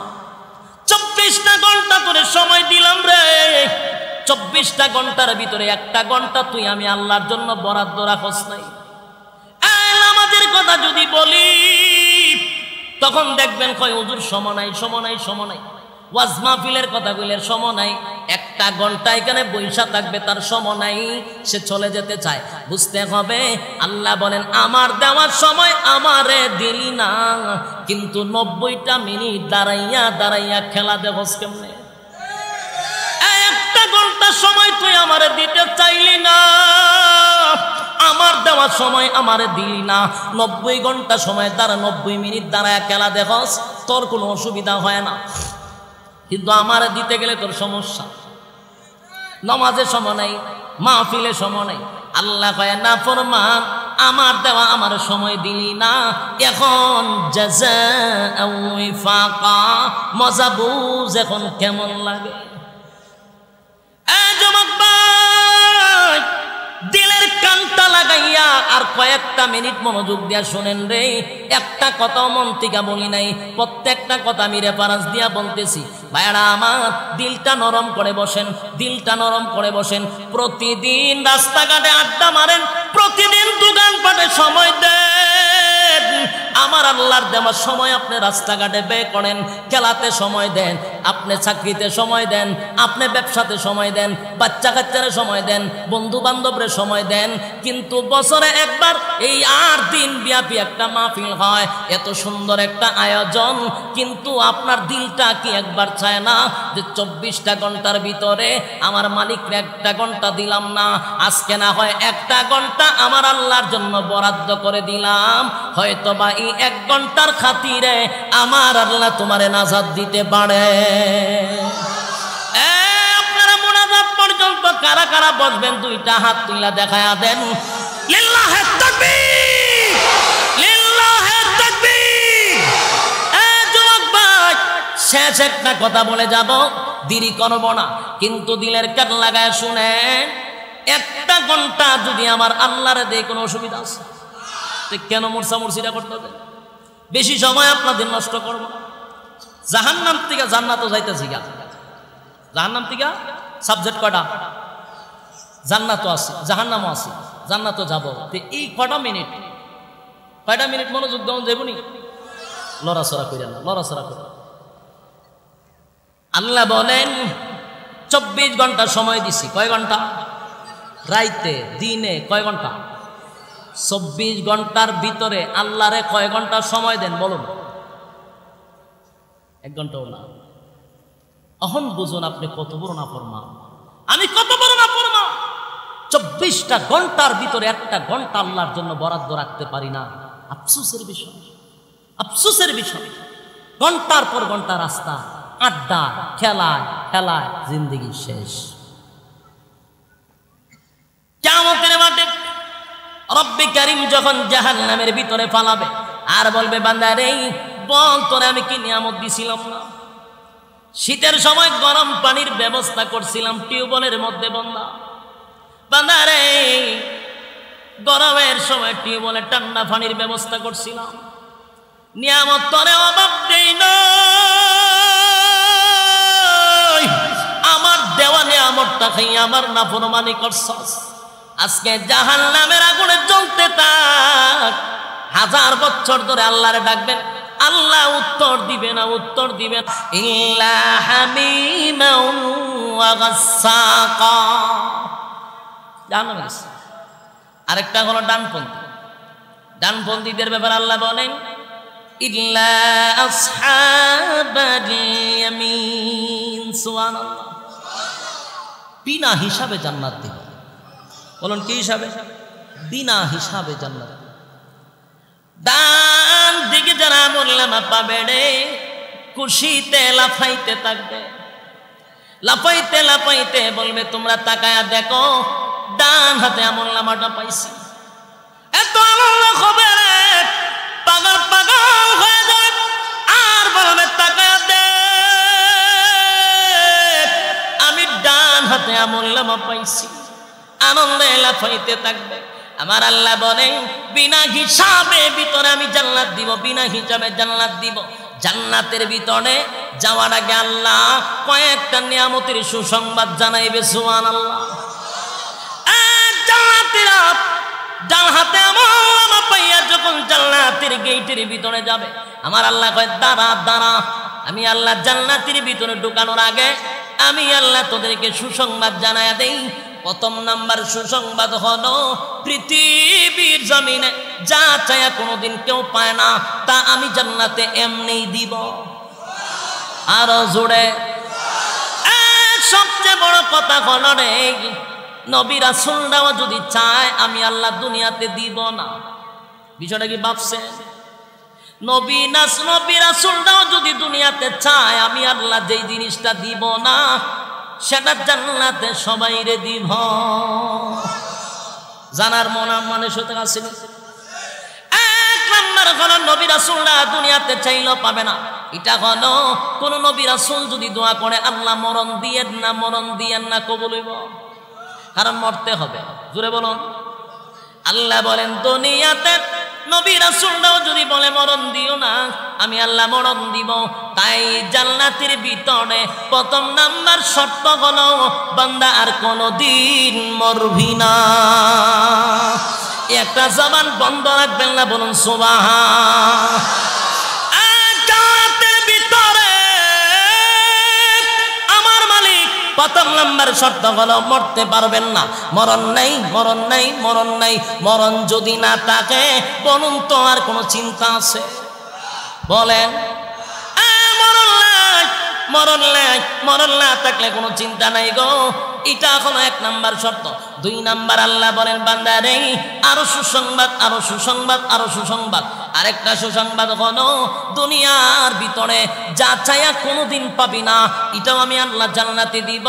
S1: 24টা ঘন্টা তোরে সময় দিলাম রে, 24টা ঘন্টার ভিতরে 1টা ঘন্টা তুই আমি আল্লাহর জন্য বরাদ্দ রাখস নাই। নামাজের কথা যদি বলি তখন দেখবেন কয় হুজুর সময় নাই, সময় নাই, সময় নাই। ওয়াজ মাহফিলের কথা কইলে সময় নাই, 1টা ঘন্টা এখানে বৈশা থাকবে তার সময় নাই, সে চলে যেতে চায়। বুঝতে হবে আল্লাহ বলেন আমার দেওয়ার সময় আমারে দিলি না, কিন্তু 90টা মিনিট দাঁড়াইয়া দাঁড়াইয়া খেলা দেখস কেমনে? 1টা ঘন্টা সময় তুই আমারে দিতে চাইলি না, আমার দেওয়ার সময় আমারে দিলি না, 90 ঘন্টা সময় দ্বারা 90 মিনিট দাঁড়ায় খেলা দেখস, তোর কোনো অসুবিধা হয় না। কিন্তু আমার দিতে গেলে তোর সমস্যা। নামাজের সময় নাই, মাহফিলে সময় নাই। আল্লাহ কয় না ফরমান, আমার দেওয়া আমার সময় দিলি না, এখন জাযাআও ওয়িফাকা, মজা বুঝ এখন কেমন লাগে। যুবক ভাই, দিলের কানটা লাগাইয়া আর কয়েকটা মিনিট মনোযোগ দিয়া শোনেন রে, একটা কথাও মন থেকে বলি নাই, প্রত্যেকটা কথা আমি রেফারেন্স দিয়া বলতেছি। ভাইরা আমার, দিলটা নরম করে বসেন, দিলটা নরম করে বসেন। প্রতিদিন রাস্তাঘাটে আড্ডা মারেন, প্রতিদিন দোকানপাটে সময় দেন, আমার আল্লাহর দেওয়ার সময় আপনি রাস্তাঘাটে ব্যয় করেন, খেলাতে সময় দেন, আপনি চাকরিতে সময় দেন, আপনি ব্যবসাতে সময় দেন, বাচ্চা কাচ্চারে সময় দেন, বন্ধু বান্ধবরে সময় দেন। কিন্তু বছরে একবার এই 8 দিন ব্যাপী একটা মাহফিল হয়, এত সুন্দর একটা আয়োজন, কিন্তু আপনার দিলটা কি একবার চায় না যে 24টা ঘন্টার ভিতরে আমার মালিককে 1টা ঘন্টা দিলাম না, আজকে না হয় 1টা ঘন্টা আমার আল্লাহর জন্য বরাদ্দ করে দিলাম, হয়তোবা এই 1 ঘন্টার খাতিরে আমার আল্লাহ তোমারে নাজাত দিতে পারে। আপনারা মুনাজাত পর্যন্ত পর্যন্ত কারা কারা বসবেন দুইটা হাত তুইলা দেখায়া দেন। লিল্লাহে তাকবীর, লিল্লাহে তাকবীর। যুবক ভাই, শেষ একটা কথা বলে যাব, দেরি করব না, কিন্তু দিলের কান লাগায় শুনেন। 1 ঘন্টা যদি আমার আল্লাহরে দেয় কোনো অসুবিধা আছে? কেন মুরসিটা করতে হবে? বেশি সময় আপনাদের নষ্ট করব। জাহান্নাম থেকে জান্নাতও যাইতেছি গা। জাহান্নাম থেকে সাবজেক্ট কয়টা? জান্নাতও আছে, জাহান্নামও আছে, জান্নাতও যাব। এই কয়টা মিনিট মনোযোগ দেওয়া যাবনি? লড়াচড়া করেন না, লড়াচড়া করেন। আল্লাহ বলেন 24 ঘন্টা সময় দিছি। কয় ঘন্টা? রাইতে দিনে কয় ঘন্টা? 24 ঘন্টার ভিতরে আল্লাহরে কয় ঘন্টা সময় দেন বলুন? 1 ঘন্টাও না। এখন বুঝুন আপনি কত বড় নাফরমান, আমি কত বড় নাফরমান। 24টা ঘন্টার ভিতরে 1টা ঘন্টা আল্লাহর জন্য বরাদ্দ রাখতে পারি না। আফসোসের বিষয়, আফসোসের বিষয়। ঘন্টার পর ঘন্টা রাস্তা, আড্ডা, খেলায় খেলায় জিন্দেগি শেষ। কিয়ামতের মাঠে রব্বে কারীম যখন জাহান্নামের ভিতরে ফালাবে আর বলবে, বান্দা রে বল তোরে আমি কি নিয়ামত দিছিলাম না? শীতের সময় গরম পানির ব্যবস্থা করছিলাম টিউবওয়েলের মধ্যে, বান্দা রে গরমের সময় টিউবওয়েলে ঠান্ডা পানির ব্যবস্থা করছিলাম। নিয়ামত তোরে অভাব দেই না, আমার দেওয়া নিয়ামতটা খাইয়া আমার নাফরমানি করছস। আজকে জাহান্নামের আগুনে জ্বলতে থাক, 1000 বছর ধরে আল্লাহরে ডাকবেন, আল্লাহ উত্তর দিবে না, উত্তর দিবে না। ইল্লা হামিমাও ওয়া গাসসাকা। জাহান্নামে গেছে। আরেকটা হলো ডানপন্থী। ডানপন্থীদের ব্যাপারে আল্লাহ বলেন, ইল্লা আসহাবাল ইয়ামিন। সুবহানাল্লাহ। বিনা হিসাবে জান্নাত দিবে। বলুন কি হিসাবে? বিনা হিসাবে জান্নাত। ডান দিকে যারা আমলনামা পাবে রে, খুশিতে লাফাইতে থাকবে, লাফাইতে লাফাইতে বলবে, তোমরা তাকায়া দেখো ডান হাতে আমলনামাটা পাইছি। এত আনন্দ হবে রে, পাগল পাগল হয়ে যাবে। আর বলবে, তাকায়া দেখ আমি ডান হাতে আমলনামা পাইছি। আনন্দে লাফাইতে থাকবে। আমার আল্লাহ বলেন, বিনা হিসাবে ভিতরে আমি জান্নাত দিব, বিনা হিসাবে জান্নাত দিব। জান্নাতের ভিতরে যাওয়ার আগে আল্লাহ কয়েকটা নিয়ামতের সুসংবাদ জানাইবে। সুবহানাল্লাহ। জান্নাতীরা ডান হাতে আমলনামা পাইয়া যখন জান্নাতের গেটের ভিতরে যাবে, আমার আল্লাহ কয়, দাঁড়া দাঁড়া, আমি আল্লাহ জান্নাতের ভিতরে ঢুকানোর আগে আমি আল্লাহ তোদেরকে সুসংবাদ জানায়া দেই। প্রথম নাম্বার সুসংবাদ হলো, পৃথিবীর জমিনে যা চায়া কোনোদিন কেউ পায় না, তা আমি জান্নাতে এমনি দিব। আরো জোরে। সবচেয়ে বড় কথা হলো রে, নবী রাসূলরাও যদি চায় আমি আল্লাহ দুনিয়াতে দিব না। বিষয়টা কি ভাবছেন? নবী রাসূলরাও যদি দুনিয়াতে চায় আমি আল্লাহ যেই জিনিসটা দিব না, সেটা জান্নাতে সবাইরে দিব। জানার মানে সত্যি আসেনি। 1 নাম্বার হলো, নবী রাসূলরা দুনিয়াতে চাইলেও পাবে না। এটা হলো, কোন নবী রাসূল যদি দোয়া করে, আল্লাহ মরণ দিয়েন না, কবুল হইব? কারণ মরতে হবে। জোরে বলুন। আল্লাহ বলেন, দুনিয়াতে নবী রাসূলরাও যদি বলে মরণ দিও না, আমি আল্লাহ মরণ দিব। তাই জান্নাতের ভিতরে প্রথম নাম্বার শর্ত হলো, বান্দা আর কোনদিন মরবি না। একটা জবান বন্ধ রাখবেন না, বলুন সুবহান। জান্নাতের ভিতরে আমার মালিক প্রথম নাম্বার শর্ত হলো, মরতে পারবেন না। মরণ নাই। মরণ যদি না থাকে, বলুন তো আর কোন চিন্তা আছে? বলেন। মরণ না থাকলে কোনো চিন্তা নাই গো। এটা হলো 1 নাম্বার শর্ত। 2 নাম্বার আল্লাহ বলেন, বান্দা রে আরো সুসংবাদ। আরেকটা সুসংবাদ হলো দুনিয়ার ভিতরে যা চাইয়া কোনোদিন পাবি না, এটাও আমি আল্লাহ জান্নাতে দিব।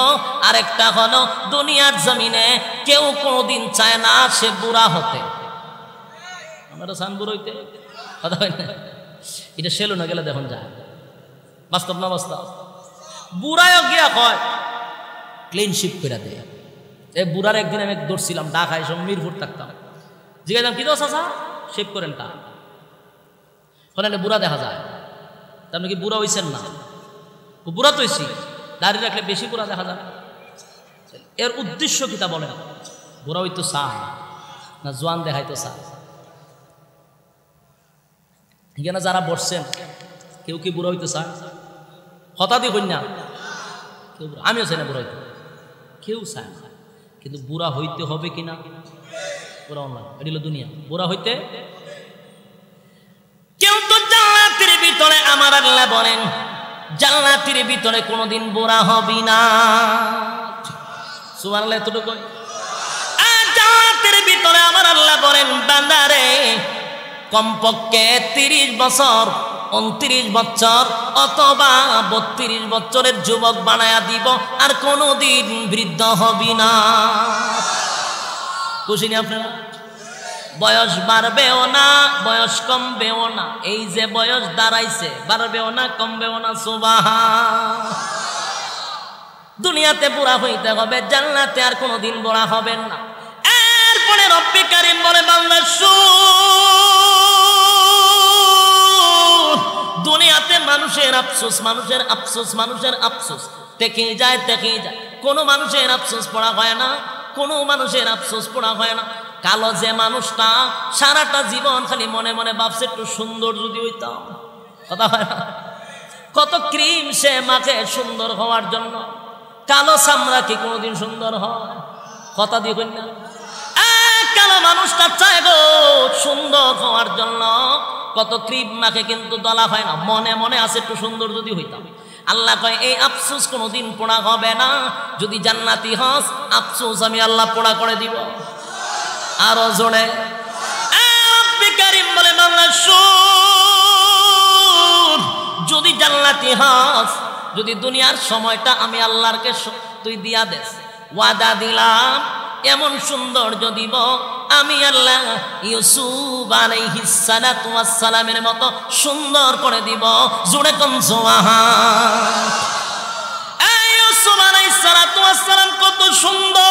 S1: আরেকটা হলো দুনিয়ার জমিনে কেউ কোনোদিন চায় না সে বুড়া হতে। আমরা সান বুড়ো হইতে কথা হয় না, এটা সেলুনে গেলে দেখুন যায়, বাস্তব না বাস্তব। বুড়ায় গিয়া কয় ক্লিন শিপ করে দেয়। এই বুড়ার একদিন আমি দৌড়ছিলাম ঢাকায়, সব মিরপুর থাকতাম, জিজ্ঞাসা কি দোষ আসা শেভ করেন তা ফলে বুড়া দেখা যায়। তার নাকি বুড়া হইছেন না, বুড়া তো হয়েছি, দাঁড়িয়ে রাখলে বেশি বুড়া দেখা যায়। এর উদ্দেশ্য কি তা বলে না, বুড়া হইতো চায় না জোয়ান দেখাইতো চায়। এখানে যারা বসছেন কেউ কি বুড়া হইতে চায়? হঠাৎই কন্যা কেউ, আমিও চাই না বুড়া হইতে, কেউ চায় না। কিন্তু বুড়া হইতে হবে কিনা, বুড়া নয়, এটি হলো দুনিয়া। বুড়া হইতে কেউ তো জান্নাতের ভিতরে আমার আল্লাহ বলেন জান্নাতের ভিতরে কোনোদিন বুড়া হবি না। সুবহানাল্লাহ, এতটুকু। জান্নাতের ভিতরে আমার আল্লাহ বলেন বান্দারে কমপক্ষে 30 বছর, 29 বছর অথবা 32 বছরের যুবক বানায়া দিব, আর কোনোদিন বৃদ্ধ হবি না। খুশি নি আপনারা? বয়স বাড়বেও না, বয়স কমবেও না। এই যে বয়স দাঁড়াইছে, বাড়বেও না কমবেও না। সুবহান। দুনিয়াতে বুড়া হইতে হবে, জান্নাতে আর কোনোদিন বুড়া হবেন না। এরপরে রব্বে কারীম বলে বান্দা দুনিয়াতে মানুষের আফসোস, মানুষের আফসোস, মানুষের আফসোস দেখে যায়, দেখে যায়। কোনো মানুষের আফসোস পড়া হয় না, কোনো মানুষের আফসোস পড়া হয় না। কালো যে মানুষটা সারাটা জীবন খালি মনে মনে ভাবছে একটু সুন্দর যদি হইতাম, কথা হয় না। কত ক্রিম সে মাখে সুন্দর হওয়ার জন্য। কালো চামড়া কি কোনোদিন সুন্দর হয়? কথা দিয়ে কই না। কালো মানুষটা চায় গো সুন্দর হওয়ার জন্য, কত ক্রিম মাখে কিন্তু দলা হয় না। মনে মনে আছে একটু সুন্দর যদি হইতাম। আল্লাহ কয় এই আফসোস কোনোদিন পোড়া হবে না। যদি জান্নাতি হস আফসোস আমি আল্লাহ পোড়া করে দিব। আরো জোরে রব্বে কারীম বলে বান্দা শুন, যদি জান্নাতি হস, যদি দুনিয়ার সময়টা আমি আল্লাহরকে তুই দিয়া দেস, ওয়াদা দিলাম এমন সৌন্দর্য দিব আমি আল্লাহ ইউসুফ আলাইহিস সালাতু ওয়াস সালামের মতো সুন্দর করে দিব। জোরে কোন সুবহান। এই ইউসুফ আলাইহিস সালাতু ওয়াস সালাম কত সুন্দর,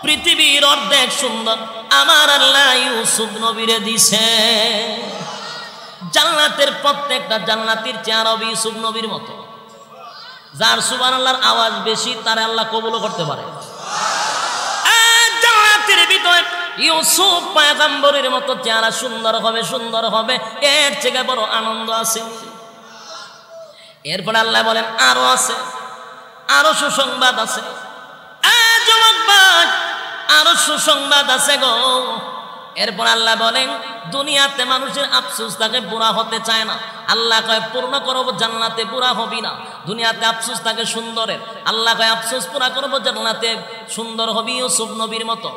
S1: পৃথিবীর অর্ধেক সুন্দর আমার আল্লাহ ইউসুফ নবীরে দিছে। জান্নাতের প্রত্যেকটা জান্নাতীর চেহারা ইউসুফ নবীর মতো। যার সুবহানাল্লাহর আওয়াজ বেশি তারে আল্লাহ কবুলও করতে পারে। জান্নাতের ভিতরে ইউসুফ পয়গম্বরের মতো চেহারা সুন্দর হবে, সুন্দর হবে। এর থেকে বড় আনন্দ আছে? এরপর আল্লাহ বলেন আরো আছে, আরো সুসংবাদ আছে। যুবক ভাই, আরো সুসংবাদ আছে গো। এরপর আল্লাহ বলেন দুনিয়াতে মানুষের আফসোস থাকে, বুড়া হতে চায় না। আল্লাহ কয় পূর্ণ করবো জান্নাতে, বুড়া হবি না। দুনিয়াতে আফসোস থাকে সুন্দরের, আল্লাহ কয় আফসোস পুরা করবো জান্নাতে, সুন্দর হবি ইউসুফ নবীর মতো।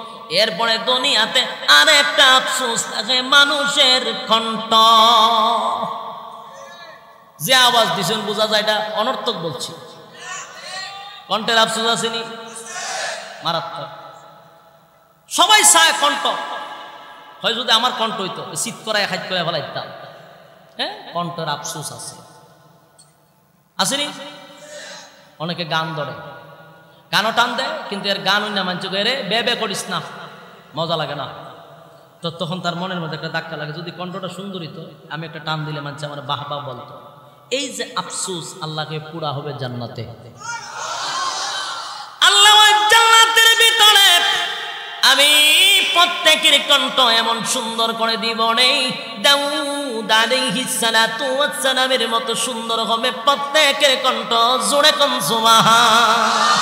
S1: এরপরে দুনিয়াতে আরেকটা আফসোস থাকে মানুষের কণ্ঠ। যে আওয়াজ দিছেন বোঝা যায় এটা অনর্থক বলছি। কণ্ঠের আফসোস আসেনি? মারাত্মক। সবাই চায় কণ্ঠ হয়, যদি আমার কণ্ঠ হইতো শীত করায় খাইত করে ফেলাইতাম। হ্যাঁ, কণ্ঠের আফসোস আছে, আসেনি? অনেকে গান ধরে, গানও টান দেয়, কিন্তু এর গান না মানছে রে বে বে করিস না, মজা লাগে না। তো তখন তার মনের মধ্যে একটা ধাক্কা লাগে, যদি কণ্ঠটা সুন্দর হইতো আমি একটা টান দিলে মানছে আমার বাহ বাহ বলতো। এই যে আফসোস আল্লাহকে পুরা হবে জান্নাতে। আল্লাহ জান্নাতের ভিতরে আমি প্রত্যেকের কণ্ঠ এমন সুন্দর করে দিব নেই, দাউদ আলাইহিস সালাতু ওয়াস সালামের মতো সুন্দর হবে প্রত্যেকের কণ্ঠ। জোরে কোন সুবহান।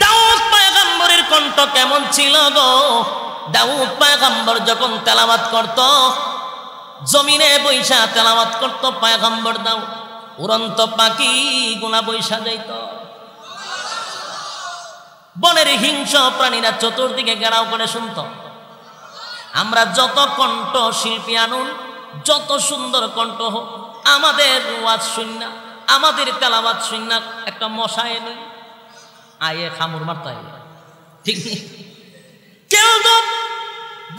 S1: দাউদ পয়গম্বরের কণ্ঠ কেমন ছিল গো? দাউদ পয়গম্বর যখন তেলাওয়াত করত, জমিনে বৈশা তেলাওয়াত করত পয়গম্বর দাউদ, উড়ন্ত পাখি গুলা বৈশা যাইত। বনের হিংস্র প্রাণীরা চতুর্দিকে ঘেরাও করে শুনত। আমরা যত কণ্ঠ শিল্পী আনুন, যত সুন্দর কণ্ঠ হোক, আমাদের ওয়াজ শূন্য, আমাদের তেলাওয়াত শূন্য, একটা মশা এনে আয়ে খামুর মারতে ঠিক নেই। কেউ তো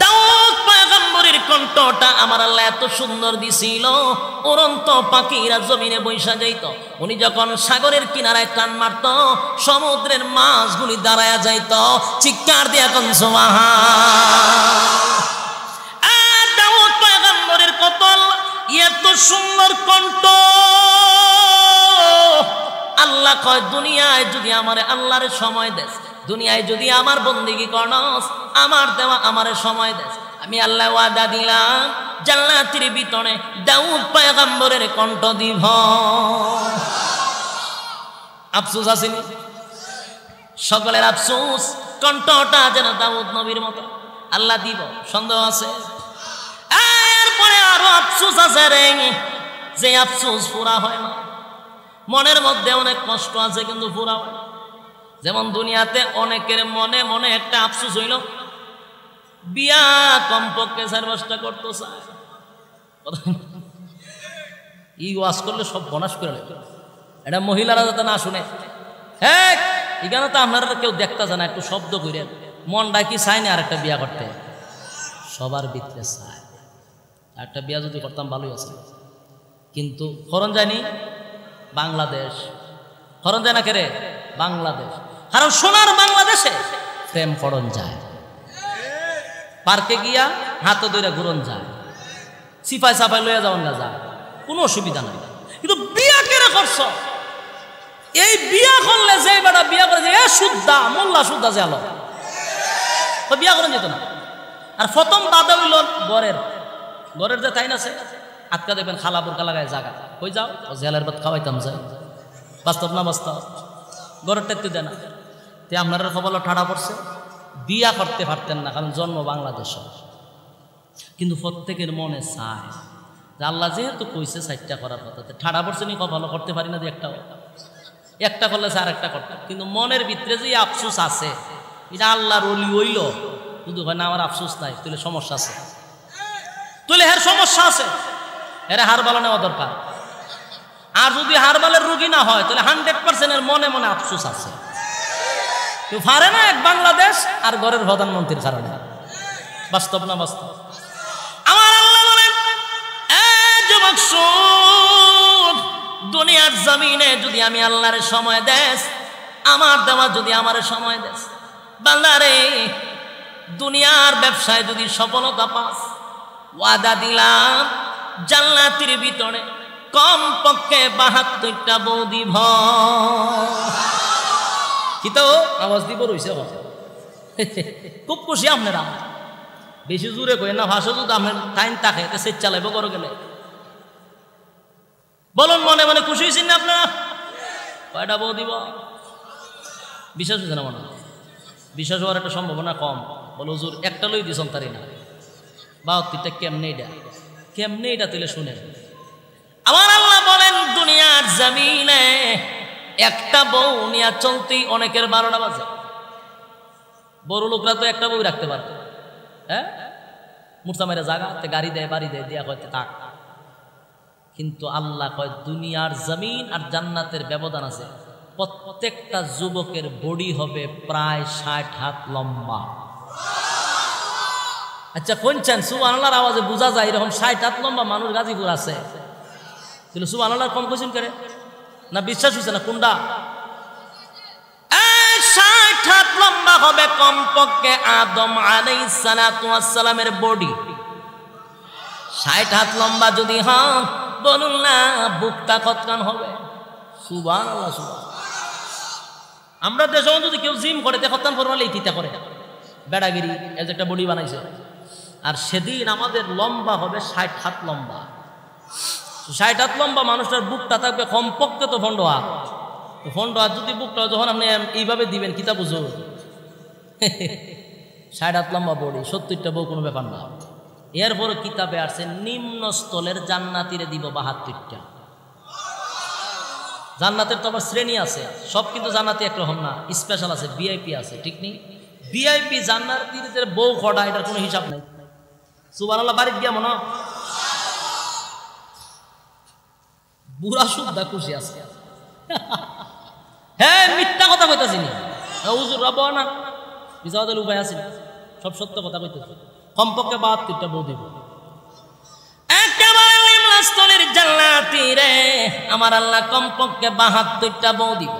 S1: দাউদ পয়গম্বরের কণ্ঠটা আমার আল্লাহ এত সুন্দর দিছিল, উড়ন্ত পাখিরা জমিনে বৈশা যাইত। উনি যখন সাগরের কিনারায় টান মারত, সমুদ্রের মাছগুলি দাঁড়ায়া যাইত, চিৎকার দিয়ে এখন সুবহান। দাউদ পয়গম্বরের কত এত সুন্দর কণ্ঠ। আল্লাহ কয় দুনিয়ায় যদি আমারে আল্লাহর সময় দেস, দুনিয়ায় যদি আমার বন্দেগী করনস, আমার দেওয়া আমারে সময় দেস, আমি আল্লাহ ওয়াদা দিলাম জান্নাতের ভিতরে দাউদ পয়গম্বরের কণ্ঠ দিব। আফসোস আসেনি? সকলের আফসোস, কণ্ঠটা যেন দাউদ নবীর মতো আল্লাহ দিব, সন্দেহ আছে? এরপরে আরো আফসোস আছে রে, যে আফসোস পুরা হয় না। মনের মধ্যে অনেক কষ্ট আছে কিন্তু পুরা হয় না। যেমন দুনিয়াতে অনেকের মনে মনে একটা আফসোস হইল, বিয়া কমপক্ষে 4-5টা করতে চায়। ই ওয়াজ করলে সব বনাশ করে নেবে, এটা মহিলারা যাতে না শুনে। হ্যাঁ, এখানে তো আপনারা কেউ দেখতে জানা, একটু শব্দ করেন, মনটা কি চায় না আর একটা বিয়া করতে? সবার ভিতরে চায় একটা বিয়া যদি করতাম ভালোই আছে, কিন্তু খরণ যায়নি বাংলাদেশ। খরণ যায় না কেরে বাংলাদেশ, কারণ সোনার বাংলাদেশে প্রেম করণ যায়, পার্কে গিয়া হাতে ধরে ঘুরন যায়, সিফাই সাফাই লইয়া যাওয়ান না যায়, কোনো অসুবিধা নাই। কিন্তু বিয়া কেন করছ? এই বিয়া করলে যে বেটা বিয়া করে যে শুদ্ধা মোল্লা শুদ্ধা যে আলো তো বিয়া করেন যেত না। আর প্রথম বাধা হইল ঘরের যে তাইন আছে, আটকা দেখবেন খালা বোরকা লাগায় জাগা কই যাও, জেলের ভাত খাওয়াইতাম যাই, বাস্তব না বাস্তব? ঘরের টেকতে দেয় না। তে আপনারা খবর ঠাড়া পড়ছে, বিয়া করতে পারতেন না, কারণ জন্ম বাংলাদেশে। কিন্তু প্রত্যেকের মনে চায় যে আল্লাহ যেহেতু কইছে 4টা করার কথা, ঠাড়া পড়ছে নি ভালো করতে পারি না, যে একটা করলে আর একটা করতে। কিন্তু মনের ভিতরে যে আফসোস আছে, এটা আল্লাহর ওলি হইল শুধু হয় না, আমার আফসোস নাই, তুলে সমস্যা আছে, তুলে হের সমস্যা আছে, এরা হার বালা নেওয়া দরকার। আর যদি হারবালের রুগী না হয়, তাহলে 100% এর মনে মনে আফসোস আছে। কেউ পারে না এক বাংলাদেশ আর ঘরের প্রধানমন্ত্রীর কারণে। বাস্তব না বাস্তব? আমার আল্লাহ বলেন, যুবক শোন, দুনিয়ার জমিনে যদি আমি আল্লাহর সময় দেস, আমার দেওয়া যদি আমার সময় দেস, বান্দারে দুনিয়ার ব্যবসায় যদি সফলতা পাস, ওয়াদা দিলাম জান্নাতের ভিতরে কম পক্ষে 72টা বউ দিব। কি তো আওয়াজ দিব রইছে, খুব খুশি আপনারা। বেশি জোরে কই না, ভাষা যদি আপনার টাইম থাকে সে চালাইব করে গেলে বলুন, মনে মনে খুশি হয়েছেন না আপনারা? কয়টা বউ দিব? বিশ্বাস হয়েছে না? মনে বিশ্বাস হওয়ার একটা সম্ভাবনা কম। বলো হুজুর একটা লই দিছন তারি না, 72টা কেমনে এটা তুলে শুনে। আমার আল্লাহ বলেন, দুনিয়ার জমিনে একটা বউ নিয়ে চলতেই অনেকের 12টা বাজে। বড় লোকরা তো একটা বউ রাখতে পারে, হ্যাঁ, মুরসা মেরে জায়গাতে গাড়ি দেয়, বাড়ি দেয়, দিয়া কয় থাক। কিন্তু আল্লাহ কয় দুনিয়ার জমিন আর জান্নাতের ব্যবধান আছে। প্রত্যেকটা যুবকের বডি হবে প্রায় 60 হাত লম্বা। আচ্ছা কোনছেন সুবহানাল্লাহর আওয়াজে বোঝা যায় এরকম 60 হাত লম্বা মানুষ গাজীপুর আছে। তাহলে সুবহানাল্লাহ কম কইছেন করে না? বিশ্বাস হইছে না? কোনটা 60 হাত লম্বা হবে কমপক্ষে আদম আলাইহিস সালাতু ওয়াস সালামের বডি। 60 হাত লম্বা যদি হন, বলুন না বুকটা কতখান হবে? সুবহানাল্লাহ সুবহানাল্লাহ। আমরা দেশে যদি কেউ জিম করে দেখতাম ফরমালে ইতিতা করে বেড়াগিরি এজ একটা বডি বানাইছে। আর সেদিন আমাদের লম্বা হবে 60 হাত লম্বা। 60 হাত লম্বা মানুষটার বুকটা থাকবে কমপক্ষে তো ফন্ড হাত। তো ফন্ড হাত যদি বুকটা যখন আপনি এইভাবে দিবেন কিতা বুঝুন 60 হাত লম্বা বডি, 70টা বউ কোনো ব্যাপার না। এরপরে কিতাবে আসছে নিম্ন স্থলের জান্নাতীরে দিব 72টা। জান্নাতের তো আবার শ্রেণী আছে, সব কিন্তু জান্নাতি একরকম না, স্পেশাল আছে, ভিআইপি আছে, ঠিক নেই? ভিআইপি জান্নাতীদের বউ খড়া, এটার কোনো হিসাব নাই। সুবহানাল্লাহ, বাড়ির গিয়া মনে বুড়া সুদ্ধা খুশি আছে। হ্যাঁ, মিথ্যা কথা কইতাছি না, হুজুর রব না, বিজাওয়াদের উপায় আছে, সব সত্য কথা কইতেছি। কমপক্ষে 72টা বউ দিব। একেবারে নিম্নস্তরের জান্নাতি রে, আমার আল্লাহ কমপক্ষে 72টা বউ দিব।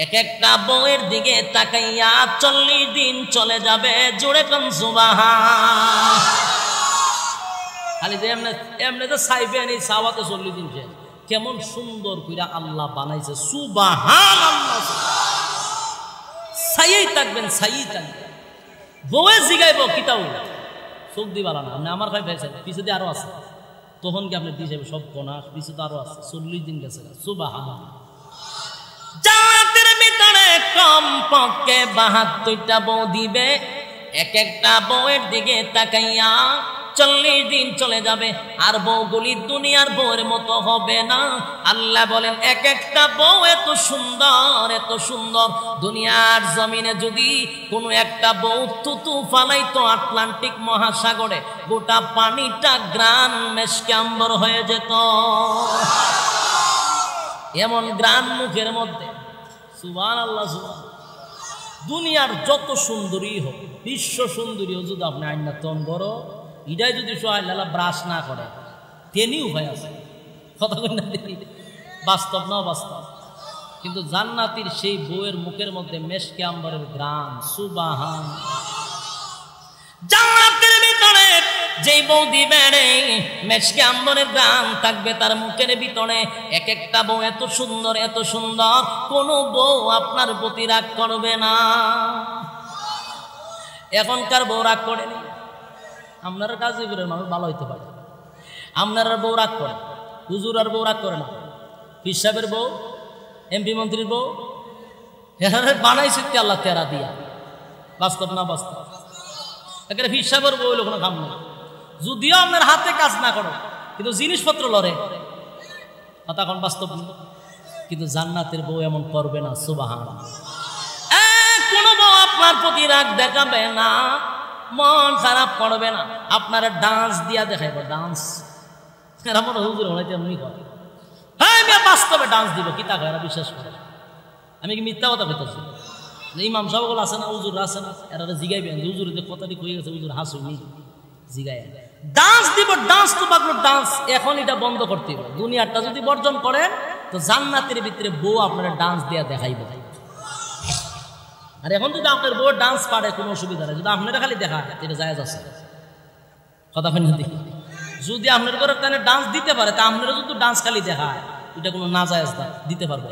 S1: এক একটা বউয়ের দিকে তাকাইয়া 40 দিন চলে যাবে। জোরে কোন সুবহান। খালি যে এমনি এমনি তো চাইবে নি, চাওয়াতে 40 দিন শেষ। কেমন সুন্দর কইরা আল্লাহ বানাইছে, সুবহানাল্লাহ। ছাইয়েই থাকবেন, ছাইয়েই থাকবেন। বউয়ে জিগাইব কিতাও চোখ দিবালা না, আপনি আমার খাই ফেলছেন, পিছু দিয়ে আরো আছে, তখন কি আপনি দিয়ে যাবে সব কোনা, পিছু তো আরো আছে, 40 দিন গেছে। সুবহানাল্লাহ। জান্নাতের ভিতরে কমপক্ষে 72টা বউ দিবে। এক একটা বউয়ের দিকে তাকাইয়া 40 দিন চলে যাবে। আর বউগুলি দুনিয়ার বউয়ের মতো হবে না। আল্লাহ বলেন, এক একটা বউ এত সুন্দর, এত সুন্দর, দুনিয়ার জমিনে যদি কোনো একটা বউ থুতু ফালাইতো আটলান্টিক মহাসাগরে, গোটা পানিটা গ্রান মেশকে আম্বর হয়ে যেত। এমন গ্রান মুখের মধ্যে। সুবহানাল্লাহ, সুবহানাল্লাহ। দুনিয়ার যত সুন্দরী হোক, বিশ্ব সুন্দরী হোক, যদি আপনি আইনা তন বড় ইডাই যদি সোহাইলা ব্রাশ না করে, তেনি উপায় আছে। কথা কই না, বাস্তব না বাস্তব। কিন্তু জান্নাতীর সেই বউয়ের মুখের মধ্যে মেশকে আম্বরের গ্রাম। সুবহান। জান্নাতের ভিতরে যেই বউ দিবে রে, মেশকে আম্বরের গ্রাম থাকবে তার মুখের ভিতরে। এক একটা বউ এত সুন্দর, এত সুন্দর, কোন বউ আপনার প্রতি রাগ করবে না। এখনকার বউ রাগ করেনি। আপনারা গাজীপুরের মানুষ ভালো হইতে পারে, আপনারা বউ রাগ করে, হুজুর আর বউ রাগ করে না, পীর সাহেবের বউ, এমপি মন্ত্রীর বউ, বানাইছে আল্লাহ তেরা দিয়া। বাস্তব না বাস্তব? এখানে পীর সাহেবের বউ হইল কোনো কাম না, যদিও আপনার হাতে কাজ না করো, কিন্তু জিনিসপত্র লড়ে। কথা কোন বাস্তব? কিন্তু জান্নাতের বউ এমন করবে না। সুবহানাল্লাহ। কোনো বউ আপনার প্রতি রাগ দেখাবে না, মন খারাপ করবে না, আপনারা ডান্স দিয়া দেখাইব। ডান্স আমার হুজুর হইতে এমনি করে। হ্যাঁ, আমি বাস্তবে ডান্স দিব, কি তা এরা বিশ্বাস করে? আমি কি মিথ্যা কথা কইতেছি? ইমাম সাহেবগুলো আছে না, হুজুর আছে না, এরা জিগাইবেন হুজুর কথাটি কই গেছে, হুজুর হাসুনি জিগাই ডান্স দিব। ডান্স তো বাগলো ডান্স, এখন এটা বন্ধ করতে হবে। দুনিয়াটা যদি বর্জন করেন তো জান্নাতের ভিতরে বউ আপনারা ডান্স দিয়া দেখাইব। আর এখন যদি আপনার বউ ডান্স পারে কোনো অসুবিধা নেই, যদি আপনারা খালি দেখা এটা জায়েজ আছে। কথা বলেন না? যদি আপনার ঘরে তাহলে ডান্স দিতে পারে, তা আপনারা যদি ডান্স খালি দেখায়, এটা কোনো না জায়েজ না, দিতে পারবে।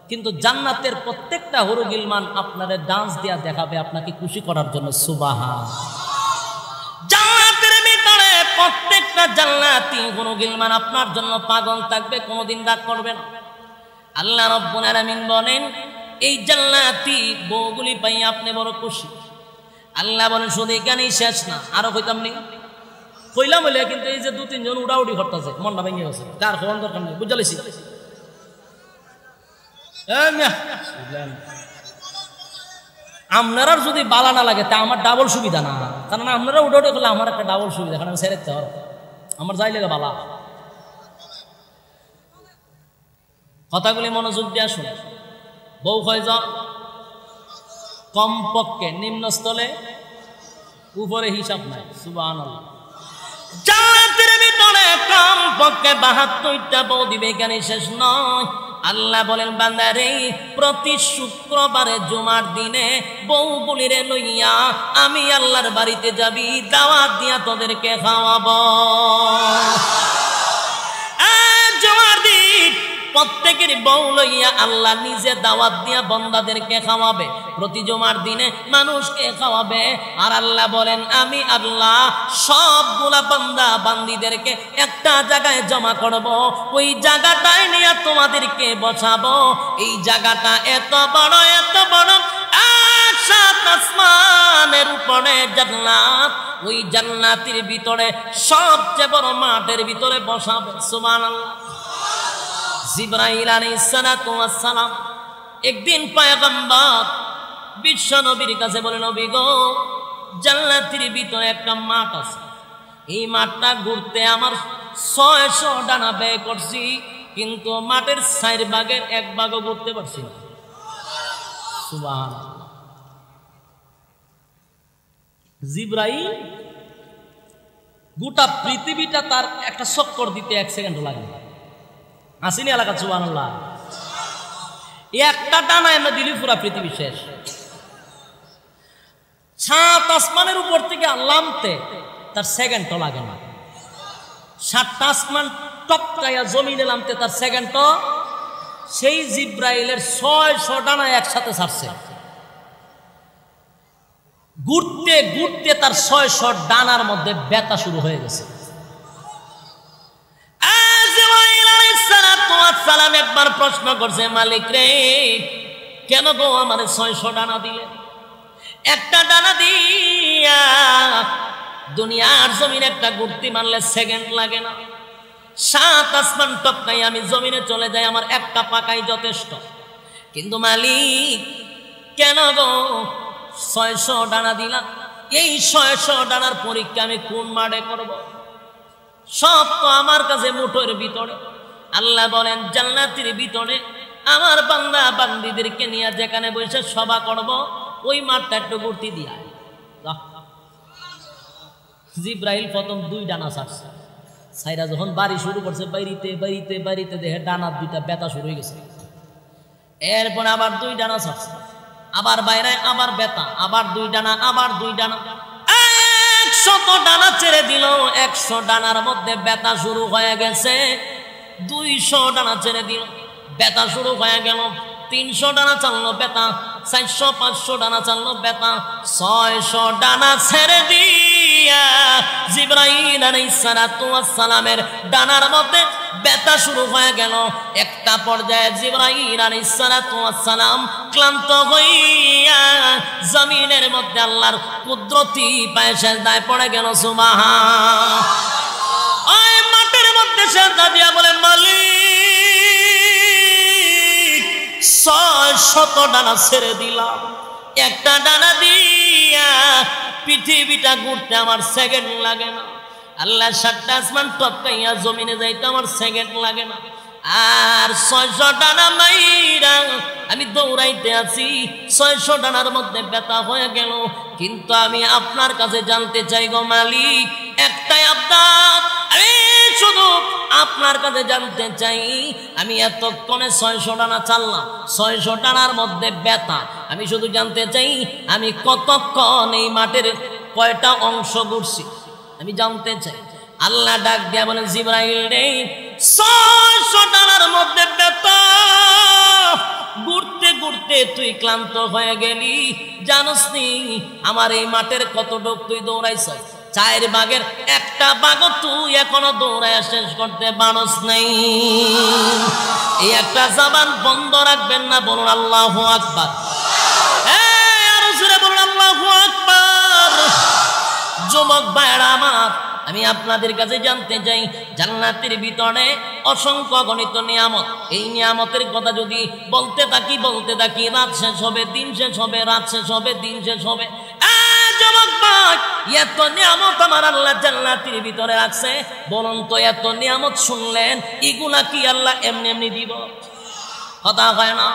S1: কিন্তু জান্নাতের প্রত্যেকটা হরু গিলমান আপনারা ডান্স দিয়া দেখাবে আপনাকে খুশি করার জন্য। সুবহান। জান্নাতের ভিতরে প্রত্যেকটা জান্নাতি হরু গিলমান আপনার জন্য পাগল থাকবে, কোনোদিন রাগ করবে না। আল্লাহ রাব্বুল আলামিন বলেন, এই জান্নাতি বউগুলি পাই আপনি বড় খুশি। আল্লাহ বলেন, শুধু এখানেই শেষ না, আরো কইতাম নি, কইলাম বলে, কিন্তু এই যে 2-3 জন উড়াউড়ি করতেছে, মনটা ভেঙে গেছে, তার ফোন দরকার নেই, বুঝালেছি। আপনারা যদি বালা না লাগে তা আমার ডাবল সুবিধা না, কারণ আপনারা উড়াউড়ি করলে আমার একটা ডাবল সুবিধা, কারণ আমি ছেড়ে হবে, আমার যাই লাগে বালা। কথাগুলি মনোযোগ দিয়ে শুনে। বউ কয়জন? কমপক্ষে নিম্নস্থলে, উপরে হিসাব নাই। সুবহানাল্লাহ। জান্নাতের ভিতরে কমপক্ষে 72টা বউ দিবে, এখানে শেষ নয়। আল্লাহ বলেন, বান্দারে প্রতি শুক্রবারে জুমার দিনে বউগুলিরে লইয়া আমি আল্লাহর বাড়িতে যাবি, দাওয়াত দিয়া তোদেরকে খাওয়াবো। জুমার দিন প্রত্যেকের বউ লইয়া আল্লাহ নিজে দাওয়াত দিয়া বান্দাদেরকে খাওয়াবে, প্রতি জুমার দিনে মানুষকে খাওয়াবে। আর আল্লাহ বলেন, আমি আল্লাহ সবগুলা বান্দা বান্দীদেরকে একটা জায়গায় জমা করব, ওই জায়গাটায় নিয়ে তোমাদেরকে বসাবো। এই জায়গাটা এত বড়, এত বড়, 7 আসমানের উপরে জান্নাত, ওই জান্নাতের ভিতরে সবচেয়ে বড় মাঠের ভিতরে বসাবে। সুবহানাল্লাহ। জিবরাইল আলাইহিস সালাতু ওয়াস সালাম একদিন পয়গম্বর বিশ্ব নবীর কাছে বলেন, নবী গো, জান্নাতের ভিতরে একটা মাঠ আছে, এই মাঠটা ঘুরতে আমার 600 ডানা ব্যয় করছি, কিন্তু মাঠের 4 ভাগের 1 ভাগও ঘুরতে পারছি না। সুবহানাল্লাহ। জিবরাইল গোটা পৃথিবীটা তার একটা চক্কর দিতে 1 সেকেন্ড লাগে। আসেনি এলাকা? সুবহানাল্লাহ। একটা ডানা এমনি দিলি পুরা পৃথিবী শেষ। সাত আসমানের উপর থেকে নামতে তার সেকেন্ডও লাগে না। 7টা আসমান টপকাইয়া জমিনে নামতে তার সেকেন্ডও। সেই জিব্রাইলের 600 ডানা একসাথে ছাড়ছে। ঘুরতে ঘুরতে তার 600 ডানার মধ্যে ব্যথা শুরু হয়ে গেছে। সালাম একবার প্রশ্ন করছে, মালিক রে, কেন গো আমার 600 ডানা দিলে? একটা ডানা দিয়া দুনিয়ার জমিনে একটা ঘুরতে মারলে সেকেন্ড লাগে না। 7 আসমান টপকাই আমি জমিনে চলে যাই, আমার একটা পাকাই যথেষ্ট। কিন্তু মালিক, কেন গো 600 ডানা দিলাম? এই 600 ডানার পরীক্ষা আমি কোন মাঠে করব? সব তো আমার কাছে মুঠোর ভিতরে। আল্লাহ বলেন, জান্নাতের ভিতরে আমার বান্দা বান্দীদেরকে নিয়ে যেখানে বসে সভা করব, ওই মাঠটা একটু ঘুরতে দিয়া। জিব্রাইল প্রথম 2 ডানা ছাড়ছে। সাইরা যখন বাড়ি শুরু করছে, বাড়িতে বাড়িতে বাড়িতে দেখে ডানার 2টা ব্যথা শুরু হয়ে গেছে। এরপর আবার 2 ডানা ছাড়ছে, আবার বাইরে আবার ব্যথা, আবার 2 ডানা, আবার 2 ডানা, 100 ডানা ছেড়ে দিল। 100 ডানার মধ্যে ব্যথা শুরু হয়ে গেছে। 200 ডানা ছেড়ে দিল, ব্যথা শুরু হয়ে গেল। 300 ডানা চাললো, ব্যথা। 400 500 ডানা চাললো, ব্যথা। 600 ডানা ছেড়ে দিয়া জিবরাইল আলাইহিস সালাতু ওয়াস সালামের ডানার মধ্যে ব্যথা শুরু হয়ে গেল। একটা পর্যায়ে জিবরাইল আলাইহিস সালাতু ওয়াস সালাম ক্লান্ত হইয়া জমিনের মধ্যে আল্লাহর কুদরতি পায়ে সেজদায় পড়ে গেল। সুবহান। ওই মাটির মধ্যে সেজদা দিয়া বলে, মালিক, 600 ডানা ছেড়ে দিলাম, একটা ডানা দিয়া পৃথিবীটা ঘুরতে আমার সেকেন্ড লাগে না। আল্লাহ 7টা আসমান টপকাইয়া জমিনে যাইতে আমার সেকেন্ড লাগে না। আর 600 ডানা মাইরা আমি দৌড়াইতে আছি, 600 ডানার মধ্যে ব্যথা হয়ে গেল। কিন্তু আমি আপনার কাছে জানতে চাই গো মালিক, একটাই আবদার, আমি শুধু আপনার কাছে জানতে চাই, আমি এতক্ষণে 600 ডানা চাললাম, 600 ডানার মধ্যে ব্যথা, আমি শুধু জানতে চাই আমি কতক্ষণ এই মাঠের কয়টা অংশ ঘুরছি, আমি জানতে চাই। আল্লাহ ডাক দিয়া বলেন, জিবরাইল রে, 600 ডানার মধ্যে ব্যথা, ঘুরতে ঘুরতে তুই ক্লান্ত হয়ে গেলি, জানোস নি আমার এই মাঠের কতটুক তুই দৌড়াইছ? 4 ভাগের 1টা ভাগ তুই এখনো দৌড়ায় শেষ করতে পারস নাই। এই একটা জবান বন্ধ রাখবেন না, বলুন আল্লাহু আকবার। আরো জোরে বলুন আল্লাহু আকবার। যুবক ভাইরা আমার, আমি আপনাদের কাছে জানতে চাই, জান্নাতের ভিতরে অসংখ্য গণিত নিয়ামত। এই নিয়ামতের কথা যদি বলতে থাকি রাত শেষ হবে, দিন শেষ হবে, রাত শেষ হবে, দিন শেষ হবে। যুবক ভাই, এত নিয়ামত আমার আল্লাহ জান্নাতের ভিতরে আছে, বলুন তো এত নিয়ামত শুনলেন, এগুলা কি আল্লাহ এমনি এমনি দিব? কথা হয় না।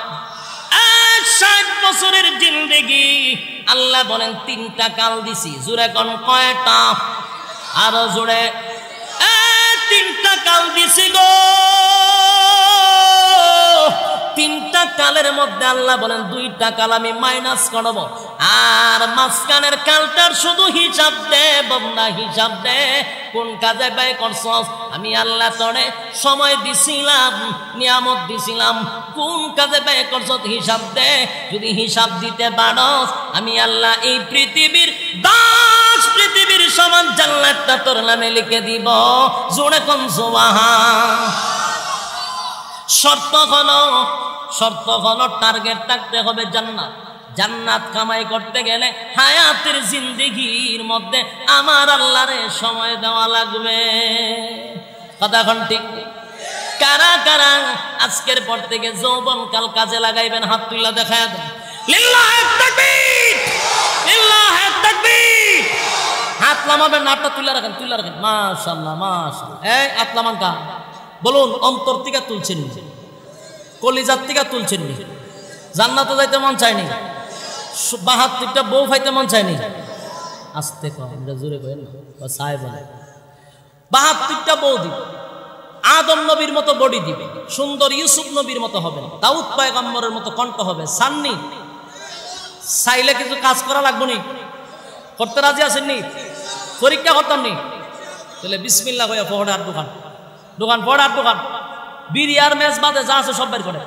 S1: 60 বছরের জিন্দেগি, আল্লাহ বলেন 3টা কাল দিছি। জোরে কোন কয়টা? আরো জোরে। 3টা কাল দিছি গো। 3টা কালের মধ্যে আল্লাহ বলেন 2টা কাল আমি মাইনাস করব, আর মাঝখানের কালটার শুধু হিসাব দে বান্দা, হিসাব দে কোন কাজে ব্যয় করছস। আমি আল্লাহ তোরে সময় দিছিলাম, নিয়ামত দিছিলাম, কোন কাজে ব্যয় করছস হিসাব দে। যদি হিসাব দিতে পারস, আমি আল্লাহ এই পৃথিবীর 10 পৃথিবীর সমান জান্নাতটা তোর নামে লিখে দিব। জোরে কোন সুবহান। শর্ত হলো টার্গেট থাকতে হবে জান্নাত। জান্নাত কামাই করতে গেলে হায়াতের জিন্দেগির মধ্যে আমার আল্লাহরে সময় দেওয়া লাগবে। কথা এখন ঠিক? কারা কারা আজকের পর থেকে যৌবন কাল কাজে লাগাইবেন? হাত তুইলা দেখায় দেন। লিল্লাহি তাকবীর, লিল্লাহি তাকবীর। হাত নামাবেন, হাতটা তুইলা রাখেন, তুইলা রাখেন। মাশাআল্লাহ, মাশাআল্লাহ। এই হাত নামান কা বলুন, অন্তর থেকে তুলছেন নি? কলিজার থেকে তুলছেন নি? জান্নাতে যাইতে মন চায়নি? 72টা বউ পাইতে মন চায়নি? আস্তে কম, জোরে কইেন না, চাই বলে 72টা বউ দিবে, আদম নবীর মতো বডি দিবে, সুন্দর ইউসুফ নবীর মতো হবে, দাউদ পয়গম্বরের মতো কণ্ঠ হবে। সান্নি চাইলে কিছু কাজ করা লাগবে নি? করতে রাজি আছেন নি? পরীক্ষা করতাম নি? তাহলে বিসমিল্লাহ কইয়া পড়ার দোকান, দোকান পড়ার দোকান, বিড়ি আর মেজ বাদে যা আছে সব বের করে।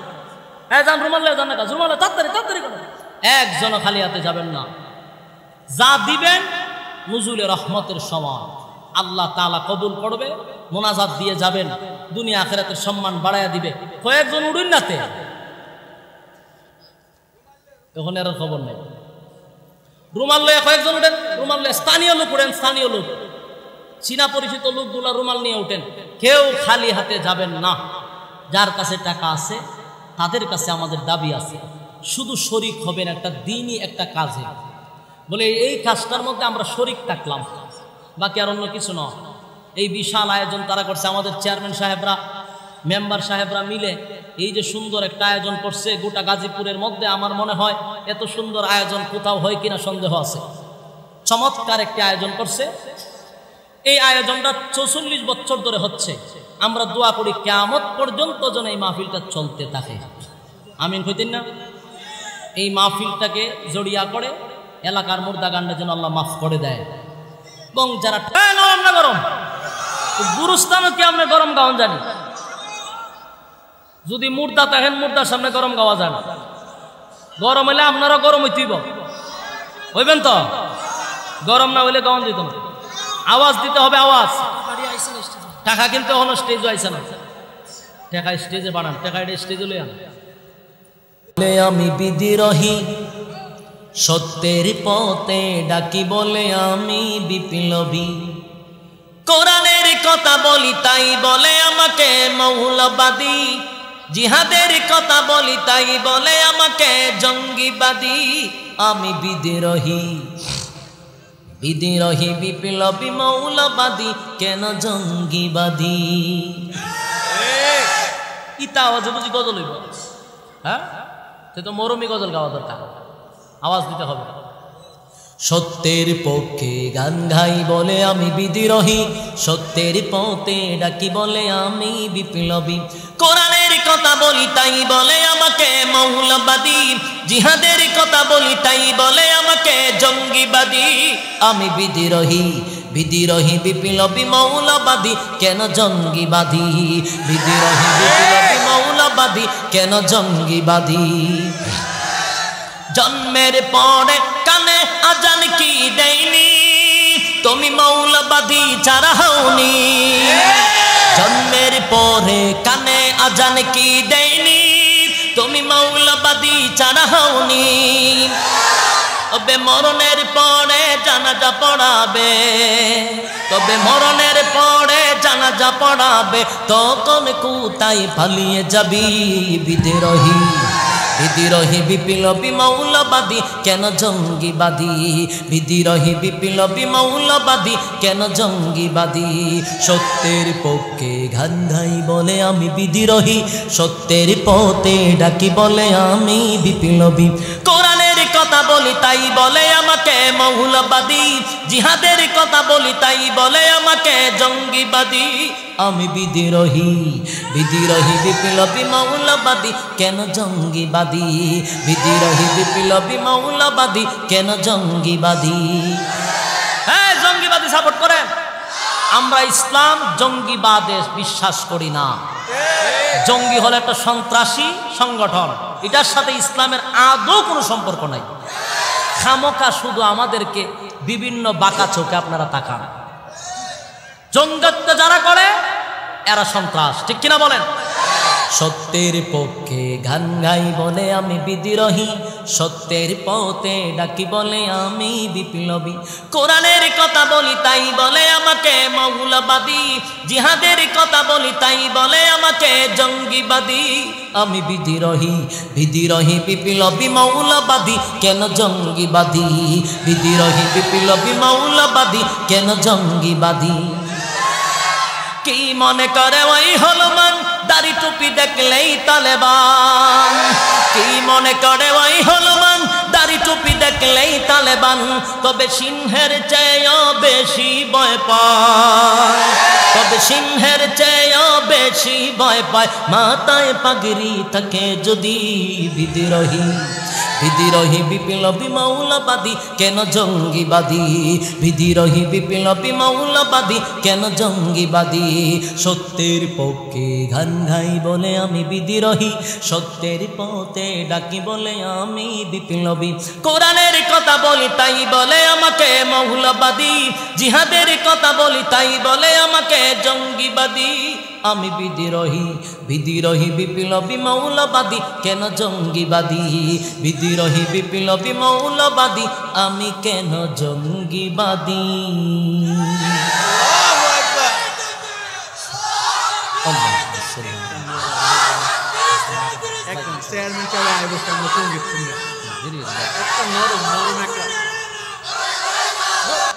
S1: হ্যাঁ যান, রুমালে যান না, রুমালে তাড়াতাড়ি তাড়াতাড়ি করে। একজনও খালি হাতে যাবেন না। যা দিবেন নুজুলে রহমতের সমান, আল্লাহ তাআলা কবুল করবে। মোনাজাত দিয়ে যাবেন, দুনিয়া আখিরাতের সম্মান বাড়াইয়া দিবে। কয়েকজন উড়ুন নাতে, এখন এর খবর নেই। রুমাল লয়ে কয়েকজন উঠেন, রুমাল লয়ে স্থানীয় লোক উঠেন, স্থানীয় লোক, চীনা পরিচিত লোকগুলা রুমাল নিয়ে উঠেন। কেউ খালি হাতে যাবেন না। যার কাছে টাকা আছে তাদের কাছে আমাদের দাবি আছে, শুধু শরিক হবেন একটা দিনই একটা কাজে। বলে এই কাজটার মধ্যে আমরা শরিক থাকলাম, বাকি আর অন্য কিছু নয়। এই বিশাল আয়োজন তারা করছে, আমাদের চেয়ারম্যান সাহেবরা, মেম্বার সাহেবরা মিলে এই যে সুন্দর একটা আয়োজন করছে গোটা গাজীপুরের মধ্যে। আমার মনে হয় এত সুন্দর আয়োজন কোথাও হয় কিনা সন্দেহ আছে। চমৎকার একটি আয়োজন করছে। এই আয়োজনটা 44 বছর ধরে হচ্ছে। আমরা দোয়া করি কিয়ামত পর্যন্ত যেন এই মাহফিলটা চলতে থাকে। আমিন কইতেন না? এই মাহফিলটাকে জড়িয়া করে এলাকার মুর্দা গান্ডা যেন আল্লাহ মাফ করে দেয়। এবং যারা গরম না গরম, গুরুস্থানও কি আমরা গরম গাওয়ান জানি? যদি মুর্দা থাকেন, মুর্দার সামনে গরম গাওয়া যায় না। গরম হইলে আপনারা গরম হইতেইব, হইবেন তো? গরম না হইলে গাওয়ান দিত না, আওয়াজ দিতে হবে। আওয়াজ টাকা কিন্তু এখনো স্টেজও আইসে না। টাকা স্টেজে বানান, টাকা এটা স্টেজে লই আন। আমি বিদ্রোহী সত্যের পথে ডাকি বলে আমি বিপ্লবী, কোরআনের কথা বলি তাই বলে আমাকে মৌলবাদী, জিহাদের কথা বলি তাই বলে আমাকে জঙ্গিবাদী। আমি বিদ্রোহী, বিদ্রোহী বিপ্লবী মৌলবাদী, কেন জঙ্গিবাদী? ইতা আওয়াজে বুঝি গজল হইব? হ্যাঁ, সে তো মরমি গজল গাওয়া দরকার, আওয়াজ দিতে হবে। সত্যের পক্ষে গান গাই বলে আমি বিদ্রোহী, সত্যের পথে ডাকি বলে আমি বিপ্লবী, কোরআনের কথা বলি তাই বলে আমাকে মৌলবাদী, জিহাদের কথা বলি তাই বলে আমাকে জঙ্গিবাদী। আমি বিদ্রোহী, বিদ্রোহী বিপ্লবী মৌলবাদী, কেন জঙ্গিবাদী? বিদ্রোহী বিপ্লবী মৌলবাদী, কেন জঙ্গিবাদী? জন্মের পরে কানে আজান কি দেয়নি, তুমি মৌলবাদী ছাড়া হওনি। জন্মের পরে কানে আজান কি দেয়নি, তুমি মৌলবাদী ছাড়া হওনি। তবে মরণের পরে জানাজা পড়াবে, তবে মরণের পরে জানাজা পড়াবে, তখন কোথায় পালিয়ে যাবি? বিদ্রোহী, বিদ্রোহী বিপ্লবী মৌলবাদী, কেন জঙ্গিবাদী? বিদ্রোহী বিপ্লবী মৌলবাদী, কেন জঙ্গিবাদী? সত্যের পক্ষে গান গাই বলে আমি বিদ্রোহী, সত্যের পথে ডাকি বলে আমি বিপ্লবী, কোরআনের কথা বলি তাই বলে আমাকে মৌলবাদী, জিহাদের কথা বলি তাই বলে আমাকে জঙ্গিবাদী। আমি বিদ্রোহী, বিদ্রোহী বিপ্লবী মৌলবাদী, কেন জঙ্গিবাদী? বিদ্রোহী বিপ্লবী মৌলবাদী, কেন জঙ্গিবাদী? হ্যাঁ, জঙ্গিবাদী সাপোর্ট করেন। আমরা ইসলাম জঙ্গিবাদে বিশ্বাস করি না। জঙ্গি হলো একটা সন্ত্রাসী সংগঠন, এটার সাথে ইসলামের আদৌ কোনো সম্পর্ক নাই। খামোকা শুধু আমাদেরকে বিভিন্ন বাঁকা চোখে আপনারা তাকান। জঙ্গিত্ব যারা করে এরা সন্ত্রাস, ঠিক কিনা বলেন? সত্যের পক্ষে গান গাই বলে আমি বিদ্রোহী, সত্যের পথে ডাকি বলে আমি বিপ্লবী। কোরআনের কথা বলি তাই বলে আমাকে মৌলবাদী, জিহাদের কথা বলি তাই বলে আমাকে জঙ্গিবাদী। আমি বিদ্রোহী, বিদ্রোহী বিপ্লবী মৌলবাদী, কেন জঙ্গিবাদী? বিদ্রোহী বিপ্লবী মৌলবাদী, কেন জঙ্গিবাদী? কি মনে করে ওই হলমান, দাড়ি টুপি দেখলেই তালেবান? কি মনে করে ওই হলমান, দাড়ি টুপি দেখলেই তালেবান? তবে সিংহের চেয়েও বেশি ভয় পায়, তবে সিংহের চেয়েও বেশি ভয় পায় মাথায় পাগড়ি থাকে যদি বিদ্রোহী। বিদ্রোহী বিপ্লবী মৌলবাদী, কেন জঙ্গিবাদী? বিদ্রোহী বিপ্লবী মৌলবাদী, কেন জঙ্গিবাদী? সত্যের পক্ষে গান গাই বলে আমি বিদ্রোহী, সত্যের পথে ডাকি বলে আমি বিপ্লবী। কোরআনের কথা বলি তাই বলে আমাকে মৌলবাদী, জিহাদের কথা বলি তাই বলে আমাকে জঙ্গিবাদী। আমি বিদ্রোহী, বিদ্রোহী বিপ্লবী মৌলবাদী, কেন জঙ্গিবাদী? বিদ্রোহী বিপ্লবী মৌলবাদী, আমি কেন জঙ্গিবাদী?
S2: চেয়ারম্যান চাই আয় বসে আমরা সঙ্গীত শুনলাম, একটা নরম নরম একটা